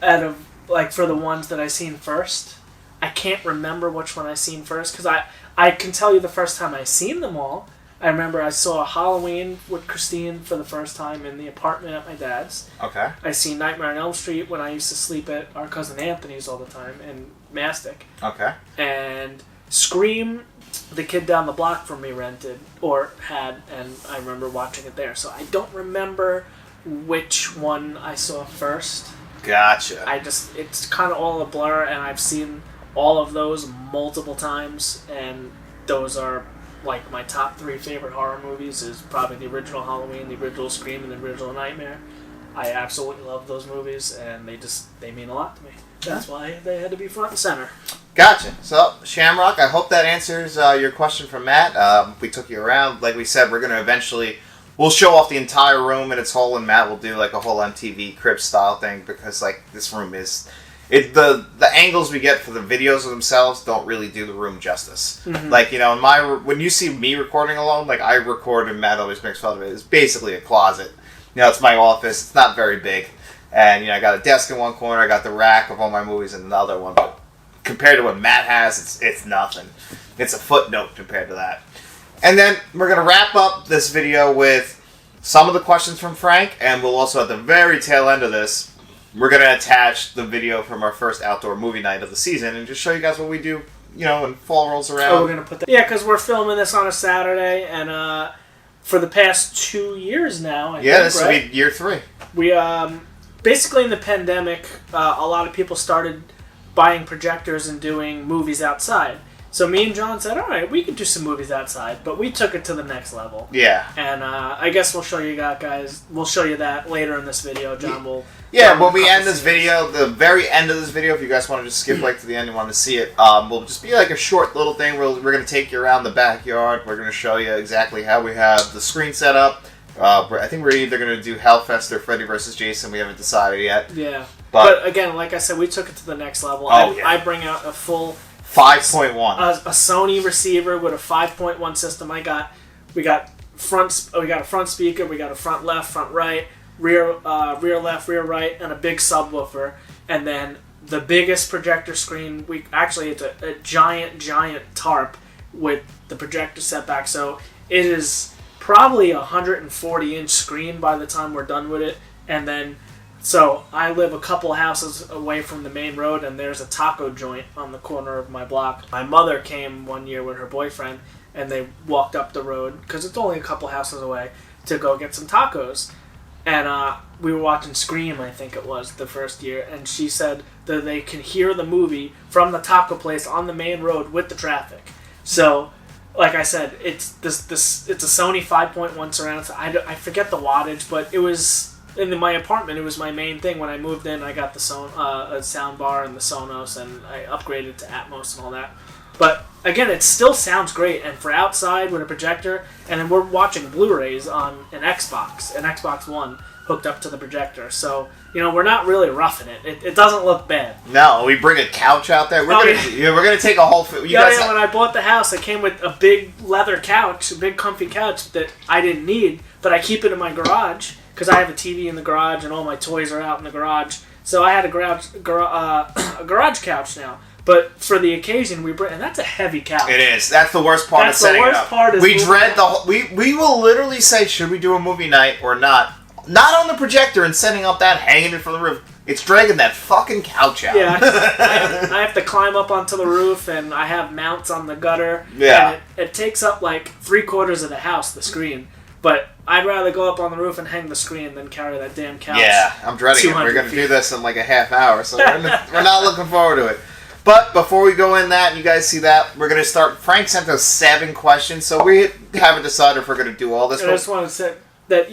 out of, for the ones that I seen first. I can't remember which one I seen first, because I can tell you the first time I seen them all. I remember I saw Halloween with Christine for the first time in the apartment at my dad's. Okay. I seen Nightmare on Elm Street when I used to sleep at our cousin Anthony's all the time in Mastic. Okay. And Scream, the kid down the block from me rented or had, and I remember watching it there. So I don't remember which one I saw first. Gotcha. It's kind of all a blur, and I've seen all of those multiple times, and those are my top 3 favorite horror movies is probably the original Halloween, the original Scream, and the original Nightmare. I absolutely love those movies, and they mean a lot to me. That's why they had to be front and center. Gotcha. So, Shamrock, I hope that answers your question from Matt. We took you around. Like we said, we're going to we'll show off the entire room in its whole, and Matt will do a whole MTV Crib style thing because this room is... the angles we get for the videos of themselves don't really do the room justice. Mm-hmm. When you see me recording alone, I record and Matt always makes fun of it. It's basically a closet. It's my office. It's not very big. And, I got a desk in one corner. I got the rack of all my movies in another one. But compared to what Matt has, it's nothing. It's a footnote compared to that. And then we're going to wrap up this video with some of the questions from Frank, and we'll also, at the very tail end of this, we're going to attach the video from our first outdoor movie night of the season and just show you guys what we do, when fall rolls around. Oh, we're going to put that... Yeah, because we're filming this on a Saturday, and for the past 2 years now, I think, this will be year 3. We, basically in the pandemic, a lot of people started buying projectors and doing movies outside. So me and John said, all right, we could do some movies outside, but we took it to the next level. Yeah. And I guess we'll show you guys, we'll show you that later in this video. John will... Yeah, when we end this video, the very end of this video, if you guys want to just skip to the end and want to see it, will just be like a short little thing. We're going to take you around the backyard. We're going to show you exactly how we have the screen set up. I think we're either going to do Hellfest or Freddy vs. Jason. We haven't decided yet. Yeah. But again, like I said, we took it to the next level. I bring out a full... 5.1. A Sony receiver with a 5.1 system. We got a front speaker, we got a front left, front right, rear left, rear right, and a big subwoofer. And then the biggest projector screen. It's a giant tarp with the projector set back. So it is probably a 140-inch screen by the time we're done with it. And then. So, I live a couple houses away from the main road, and there's a taco joint on the corner of my block. My mother came one year with her boyfriend, and they walked up the road, because it's only a couple houses away, to go get some tacos. And we were watching Scream, I think it was, the first year, and she said that they can hear the movie from the taco place on the main road with the traffic. So, like I said, it's a Sony 5.1 surround sound. I forget the wattage, but it was... In my apartment, it was my main thing. When I moved in, I got the a sound bar and the Sonos, and I upgraded to Atmos and all that. But again, it still sounds great. And for outside with a projector, and then we're watching Blu-rays on an Xbox One hooked up to the projector. So we're not really roughing it. It doesn't look bad. No, we bring a couch out there. We're gonna take a whole. When I bought the house, it came with a big leather couch, a big comfy couch that I didn't need, but I keep it in my garage. Because I have a TV in the garage and all my toys are out in the garage. So I had a garage couch now. But for the occasion, and that's a heavy couch. It is. That's the worst part of setting it up. We dread we will literally say, should we do a movie night or not? Not on the projector and setting up that, hanging it from the roof. It's dragging that fucking couch out. Yeah, I have to climb up onto the roof, and I have mounts on the gutter. Yeah. And it takes up like 3/4 of the house, the screen. But I'd rather go up on the roof and hang the screen than carry that damn couch. Yeah, I'm dreading it. We're going to do this in like a half hour, so we're not looking forward to it. But before we go in that, you guys see that, we're going to start. Frank sent us 7 questions, so we haven't decided if we're going to do all this. I just want to say that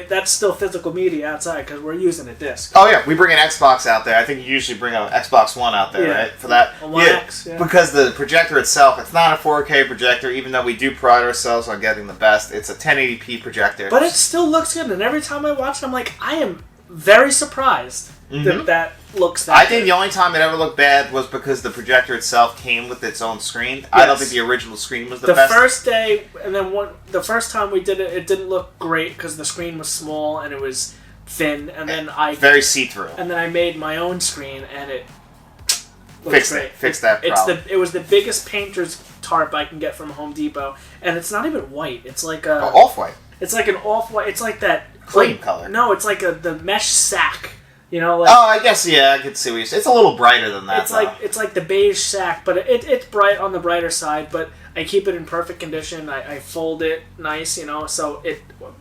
that's still physical media outside because we're using a disc. Oh yeah, we bring an Xbox out there. I think you usually bring an Xbox One out there, right? For that, because the projector itself, it's not a 4K projector. Even though we do pride ourselves on getting the best, it's a 1080p projector. But it still looks good, and every time I watch it, I'm like, I am very surprised that looks that. I think the only time it ever looked bad was because the projector itself came with its own screen. Yes. I don't think the original screen was the best. The first day, and then the first time we did it, it didn't look great because the screen was small and it was thin. And then very see-through. And then I made my own screen, and it fixed that problem. It was the biggest painter's tarp I can get from Home Depot, and it's not even white. It's like a off-white. It's like an off-white. It's like that cream color. No, it's like the mesh sack. I guess I could see what you're saying. It's a little brighter than that. It's like the beige sack, but it's bright on the brighter side. But I keep it in perfect condition. I fold it nice, so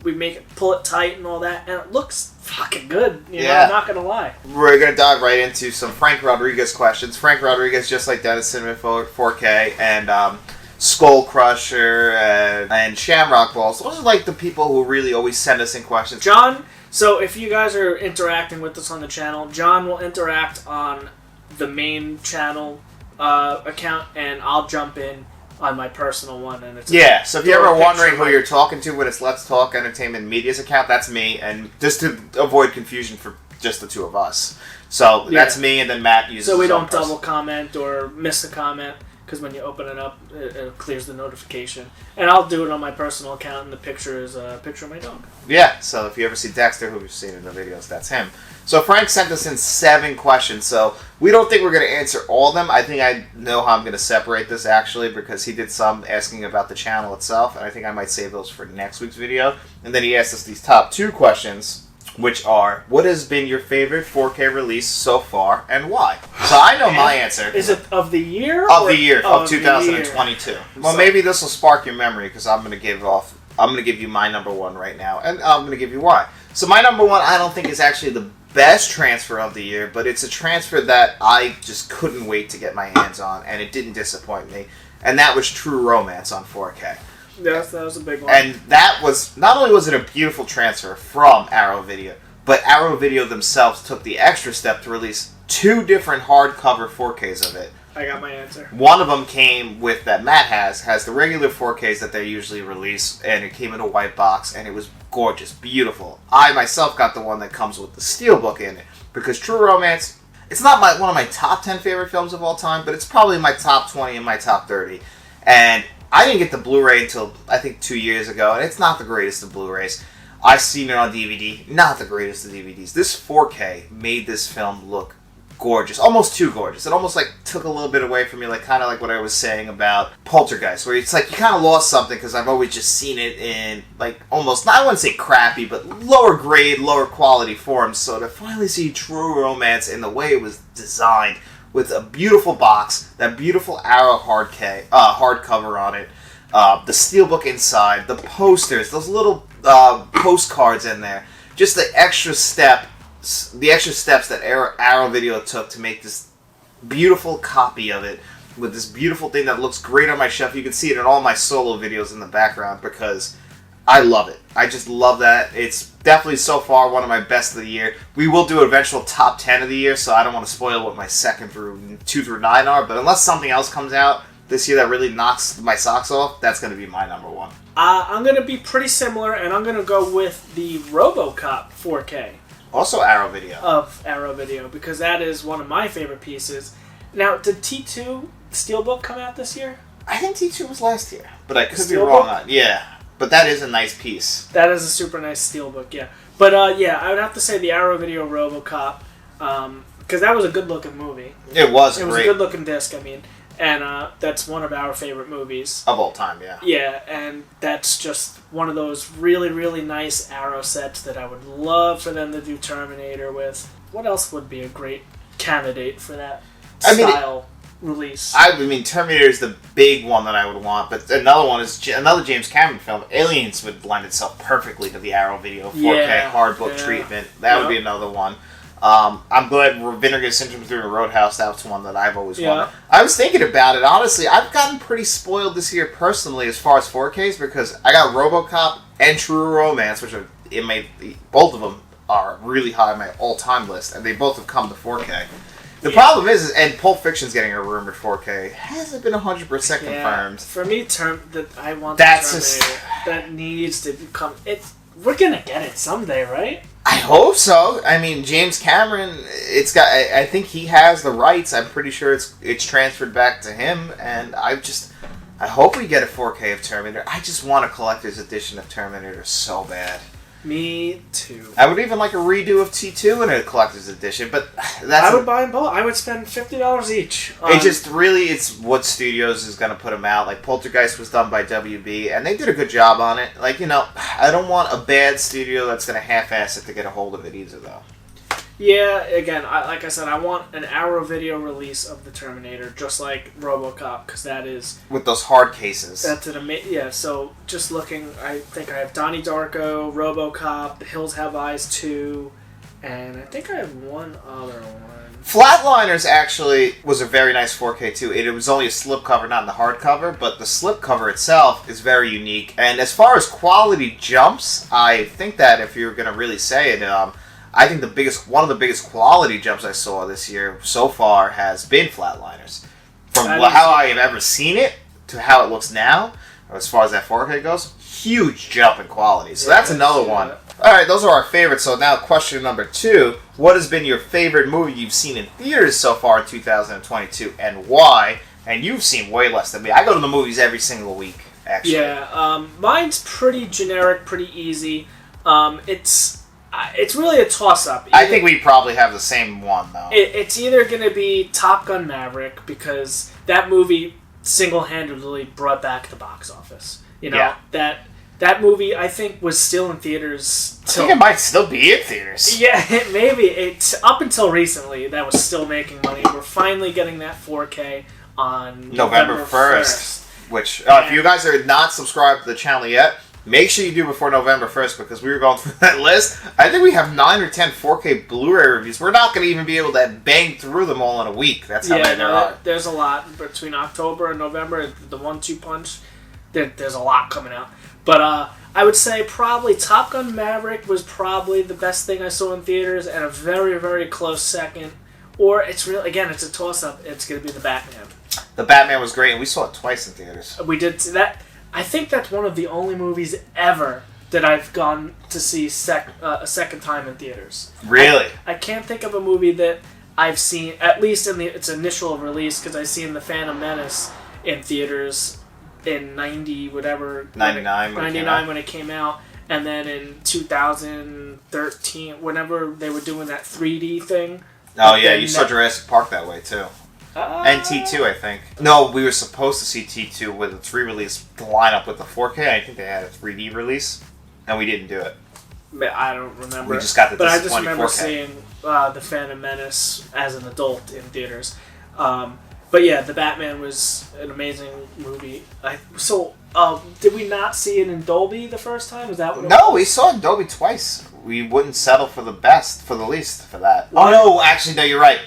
we pull it tight and all that, and it looks fucking good. I'm not gonna lie. We're gonna dive right into some Frank Rodriguez questions. Frank Rodriguez, just like Dennis Cinnamon 4K and Skull Crusher and Shamrock Balls. Those are like the people who really always send us in questions. John. So if you guys are interacting with us on the channel, John will interact on the main channel account, and I'll jump in on my personal one. And it's so if you're ever wondering who you're talking to when it's Let's Talk Entertainment Media's account, that's me, and just to avoid confusion for just the two of us. So that's me, and then Matt uses. So we don't double comment or miss a comment. because when you open it up, it clears the notification. And I'll do it on my personal account, and the picture is a picture of my dog. Yeah, so if you ever see Dexter, who we've seen in the videos, that's him. So Frank sent us in 7 questions, so we don't think we're going to answer all of them. I think I know how I'm going to separate this, actually, because he did some asking about the channel itself, and I think I might save those for next week's video. And then he asked us these top 2 questions, which are, what has been your favorite 4K release so far, and why? So I know my answer. Is it of the year? Of the year, of 2022. Well, maybe this will spark your memory, because I'm going to give you my number 1 right now, and I'm going to give you why. So my number 1, I don't think is actually the best transfer of the year, but it's a transfer that I just couldn't wait to get my hands on, and it didn't disappoint me, and that was True Romance on 4K. Yes, that was a big one. And that was, not only was it a beautiful transfer from Arrow Video, but Arrow Video themselves took the extra step to release 2 different hardcover 4Ks of it. I got my answer. One of them came with, that Matt has the regular 4Ks that they usually release, and it came in a white box, and it was gorgeous, beautiful. I myself got the one that comes with the steelbook in it, because True Romance, it's not one of my top 10 favorite films of all time, but it's probably my top 20 and my top 30. And I didn't get the Blu-ray until, I think, 2 years ago, and it's not the greatest of Blu-rays. I've seen it on DVD, not the greatest of DVDs. This 4K made this film look gorgeous, almost too gorgeous. It almost like took a little bit away from me, like kind of like what I was saying about Poltergeist, where it's like you kind of lost something because I've always just seen it in like almost, I wouldn't say crappy, but lower grade, lower quality forms. So to finally see True Romance in the way it was designed, with a beautiful box, that beautiful Arrow hardcover on it, the steelbook inside, the posters, those little postcards in there, just the extra steps that Arrow Video took to make this beautiful copy of it, with this beautiful thing that looks great on my shelf. You can see it in all my solo videos in the background, because I love it. I just love that. It's definitely so far one of my best of the year. We will do an eventual top 10 of the year, so I don't want to spoil what my 2 through 9 are, but unless something else comes out this year that really knocks my socks off, that's going to be my number 1. I'm going to be pretty similar, and I'm going to go with the RoboCop 4K. Also Arrow Video. Of Arrow Video, because that is one of my favorite pieces. Now, did T2 Steelbook come out this year? I think T2 was last year, but I could be wrong on. Yeah. But that is a nice piece. That is a super nice steelbook, yeah. But yeah, I would have to say the Arrow Video RoboCop, because that was a good-looking movie. It was a good-looking disc, I mean. And that's one of our favorite movies. Of all time, yeah. Yeah, and that's just one of those really, really nice Arrow sets that I would love for them to do Terminator with. What else would be a great candidate for that style release? I mean, Terminator is the big one that I would want, but another one is another James Cameron film. Aliens would lend itself perfectly to the Arrow Video 4K hardbook treatment. That would be another one. I'm glad Vinegar Syndrome through the Roadhouse. That's one that I've always wanted. I was thinking about it. Honestly, I've gotten pretty spoiled this year personally as far as 4Ks, because I got RoboCop and True Romance, which are both of them are really high on my all-time list, and they both have come to 4K. The problem is, and Pulp Fiction's getting a rumored 4K. Hasn't been 100% confirmed. For me, I want the Terminator. That needs to come. We're gonna get it someday, right? I hope so. I mean, James Cameron, I think he has the rights. I'm pretty sure it's transferred back to him, and I hope we get a 4K of Terminator. I just want a collector's edition of Terminator so bad. Me too. I would even like a redo of T2 in a collector's edition, but I would buy them both. I would spend $50 each. It's what studios is going to put them out. Like Poltergeist was done by WB, and they did a good job on it. Like, I don't want a bad studio that's going to half-ass it to get a hold of it either, though. Yeah, again, like I said, I want an Arrow Video release of the Terminator, just like RoboCop, because that is... with those hard cases. That's an amazing... Yeah, so just looking, I think I have Donnie Darko, RoboCop, The Hills Have Eyes 2, and I think I have one other one. Flatliners actually was a very nice 4K too. It was only a slipcover, not in the hardcover, but the slipcover itself is very unique. And as far as quality jumps, I think that if you're going to really say it... I think one of the biggest quality jumps I saw this year so far has been Flatliners. From how I have ever seen it to how it looks now, as far as that 4K goes, huge jump in quality. So that's another one. Alright, those are our favorites. So now question number 2. What has been your favorite movie you've seen in theaters so far in 2022, and why? And you've seen way less than me. I go to the movies every single week, actually. Yeah, mine's pretty generic, pretty easy. It's really a toss-up. I think we probably have the same one, though. It's either going to be Top Gun Maverick, because that movie single-handedly brought back the box office. That movie, I think, was still in theaters. I think it might still be in theaters. Yeah, maybe. It's up until recently that was still making money. We're finally getting that 4K on November 1st. Which, if you guys are not subscribed to the channel yet, make sure you do before November 1st, because we were going through that list. I think we have 9 or 10 4K Blu-ray reviews. We're not going to even be able to bang through them all in a week. That's how many there are. There's a lot. Between October and November, the 1-2 punch, there's a lot coming out. But I would say probably Top Gun Maverick was probably the best thing I saw in theaters, and a very, very close second. Or it's a toss-up. It's going to be The Batman. The Batman was great, and we saw it twice in theaters. We did see that. I think that's one of the only movies ever that I've gone to see a second time in theaters. Really? I can't think of a movie that I've seen, at least in its initial release, because I've seen The Phantom Menace in theaters in 99 when it came out, and then in 2013 whenever they were doing that 3D thing. Oh yeah, you saw Jurassic Park that way too. And T2, I think. No, we were supposed to see T2 with its re-release line up with the 4K. I think they had a 3D release, and we didn't do it. I don't remember. We just got the But I just remember 4K. seeing The Phantom Menace as an adult in theaters. But yeah, The Batman was an amazing movie. Did we not see it in Dolby the first time? Was that what No, we saw it in Dolby twice. We wouldn't settle for the least for that. What? Oh no, actually no, you're right.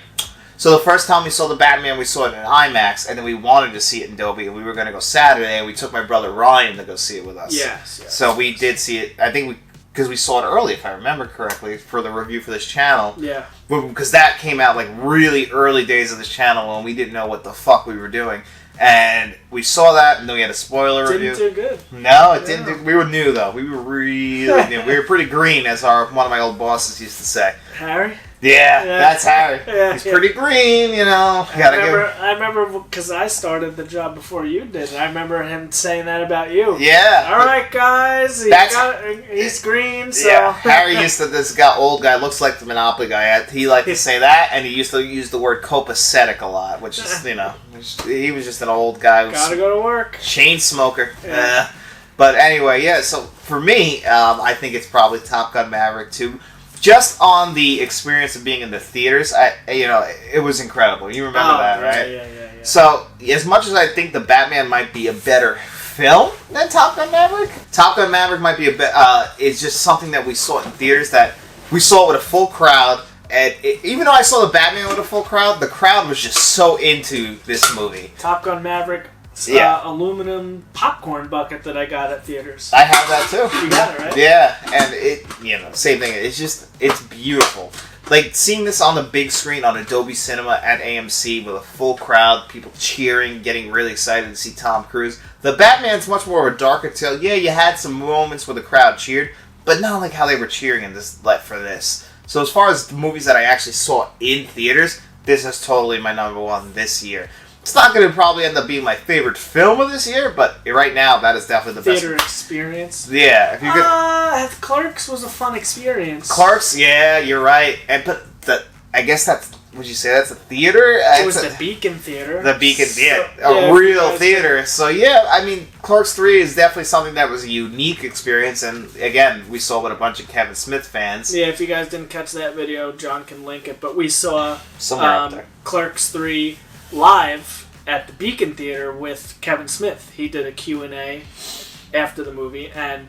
So the first time we saw the Batman, we saw it in IMAX, and then we wanted to see it in Dolby, and we were going to go Saturday, and we took my brother Ryan to go see it with us. Yes. So we did see it, I think because we saw it early, if I remember correctly, for the review for this channel. Yeah. Because that came out like really early days of this channel, and we didn't know what the fuck we were doing. And we saw that, and then we had a spoiler review. Didn't do good. No, it didn't do. We were new though. We were really new. We were pretty green, as one of my old bosses used to say. Harry? Yeah, that's Harry. Yeah, He's pretty green, you know. I remember because I started the job before you did. I remember him saying that about you. Yeah. All right, guys. He's green, so. Yeah, Harry this old guy, looks like the Monopoly guy. He liked to say that, and he used to use the word copacetic a lot, which is, he was just an old guy. Gotta go to work. Chain smoker. Yeah. But anyway, yeah, so for me, I think it's probably Top Gun Maverick 2. Just on the experience of being in the theaters, it was incredible. You remember that, right? Yeah. So, as much as I think the Batman might be a better film than Top Gun Maverick, Top Gun Maverick might be it's just something that we saw in theaters, that we saw with a full crowd. And even though I saw the Batman with a full crowd, the crowd was just so into this movie. Top Gun Maverick. Aluminum popcorn bucket that I got at theaters. I have that too. You got it, right? Yeah, and same thing. It's beautiful. Like seeing this on the big screen on Adobe Cinema at AMC with a full crowd, people cheering, getting really excited to see Tom Cruise. The Batman's much more of a darker tale. Yeah, you had some moments where the crowd cheered, but not like how they were cheering for this. So as far as the movies that I actually saw in theaters, this is totally my number one this year. It's not going to probably end up being my favorite film of this year, but right now, that is definitely the best. Theater experience? Yeah. If you could... Clerks was a fun experience. Clerks, yeah, you're right. I guess that's, would you say that's a theater? It was the Beacon Theater. The Beacon, a real theater. So yeah, I mean, Clerks 3 is definitely something that was a unique experience, and again, we saw with a bunch of Kevin Smith fans. Yeah, if you guys didn't catch that video, John can link it, but we saw somewhere up there. Clerks 3 live at the Beacon Theater with Kevin Smith. He did a Q&A after the movie, and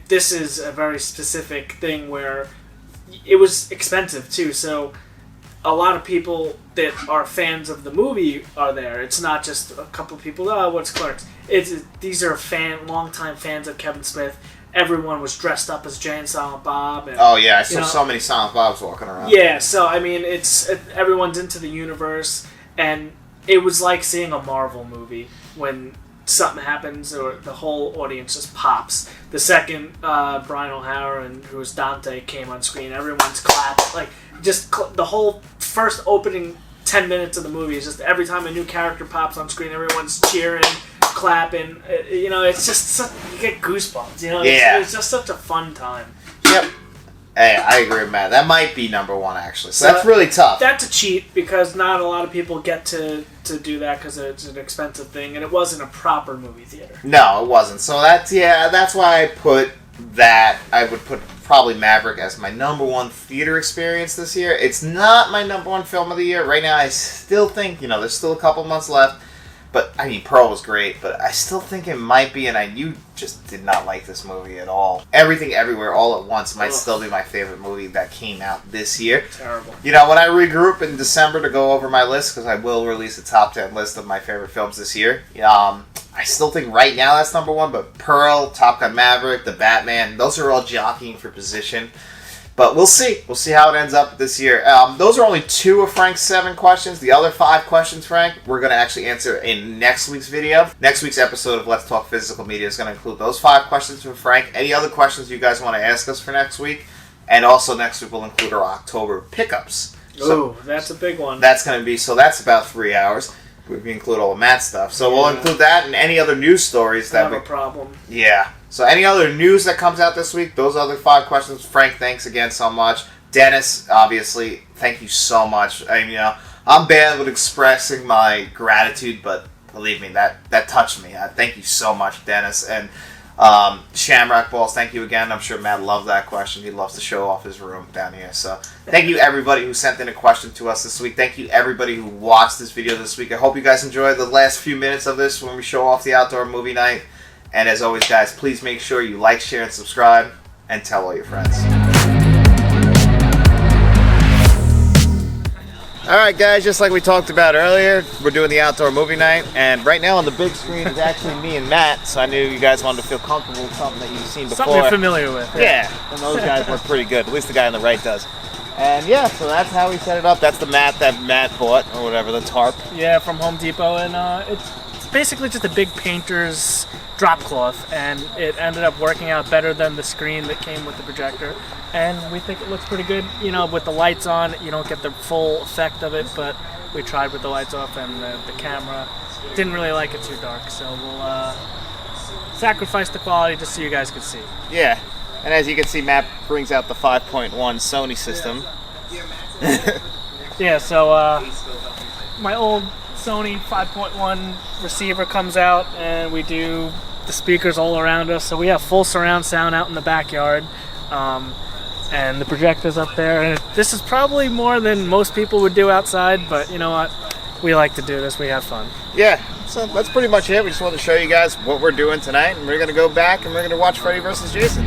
this is a very specific thing where it was expensive too, so a lot of people that are fans of the movie are there. It's not just a couple of people, what's Clerks? These are longtime fans of Kevin Smith. Everyone was dressed up as Jay and Silent Bob. And, oh yeah, I saw so many Silent Bobs walking around. Yeah, so I mean, everyone's into the universe, and it was like seeing a Marvel movie when something happens or the whole audience just pops. The second Brian O'Halloran, who was Dante, came on screen, everyone's clapped. Like, just the whole first opening 10 minutes of the movie is just every time a new character pops on screen, everyone's cheering, clapping. It's just you get goosebumps. It's just such a fun time. Yep. Hey, I agree with Matt. That might be number one, actually. So that's really tough. That's a cheat because not a lot of people get to do that because it's an expensive thing, and it wasn't a proper movie theater. No, it wasn't. So that's why I put that. I would put probably Maverick as my number one theater experience this year. It's not my number one film of the year. Right now, I still think, there's still a couple months left. But, I mean, Pearl was great, but I still think it might be, and you just did not like this movie at all. Everything Everywhere All at Once might still be my favorite movie that came out this year. Terrible. When I regroup in December to go over my list, because I will release a top 10 list of my favorite films this year, I still think right now that's number one, but Pearl, Top Gun Maverick, The Batman, those are all jockeying for position. But we'll see. We'll see how it ends up this year. Those are only 2 of Frank's 7 questions. The other 5 questions, Frank, we're going to actually answer in next week's video. Next week's episode of Let's Talk Physical Media is going to include those 5 questions from Frank. Any other questions you guys want to ask us for next week? And also next week we'll include our October pickups. So that's a big one. That's going to be, so that's about 3 hours. We include all of Matt's stuff. So we'll include that and any other news stories that we... Not a problem. Yeah. So any other news that comes out this week, those other 5 questions. Frank, thanks again so much. Dennis, obviously, thank you so much. I'm bad with expressing my gratitude, but believe me, that touched me. Thank you so much, Dennis. And Shamrock Balls, thank you again. I'm sure Matt loved that question. He loves to show off his room down here. So thank you, everybody who sent in a question to us this week. Thank you, everybody who watched this video this week. I hope you guys enjoyed the last few minutes of this when we show off the outdoor movie night. And as always, guys, please make sure you like, share, and subscribe, and tell all your friends. Alright, guys, just like we talked about earlier, we're doing the outdoor movie night, and right now on the big screen is actually me and Matt, so I knew you guys wanted to feel comfortable with something that you've seen before. Something you're familiar with. Yeah, and those guys look pretty good, at least the guy on the right does. And yeah, so that's how we set it up. That's the mat that Matt bought, or whatever, the tarp. Yeah, from Home Depot, and it's basically just a big painter's drop cloth, and it ended up working out better than the screen that came with the projector, and we think it looks pretty good. With the lights on, you don't get the full effect of it, but we tried with the lights off, and the camera didn't really like it too dark, so we'll sacrifice the quality just so you guys can see. Yeah, and as you can see, Matt brings out the 5.1 Sony system. Yeah, so my old Sony 5.1 receiver comes out, and we do the speakers all around us, so we have full surround sound out in the backyard, and the projector's up there, and this is probably more than most people would do outside, but you know what, we like to do this, we have fun. Yeah, so that's pretty much it. We just wanted to show you guys what we're doing tonight, and we're going to go back and we're going to watch Freddy vs. Jason.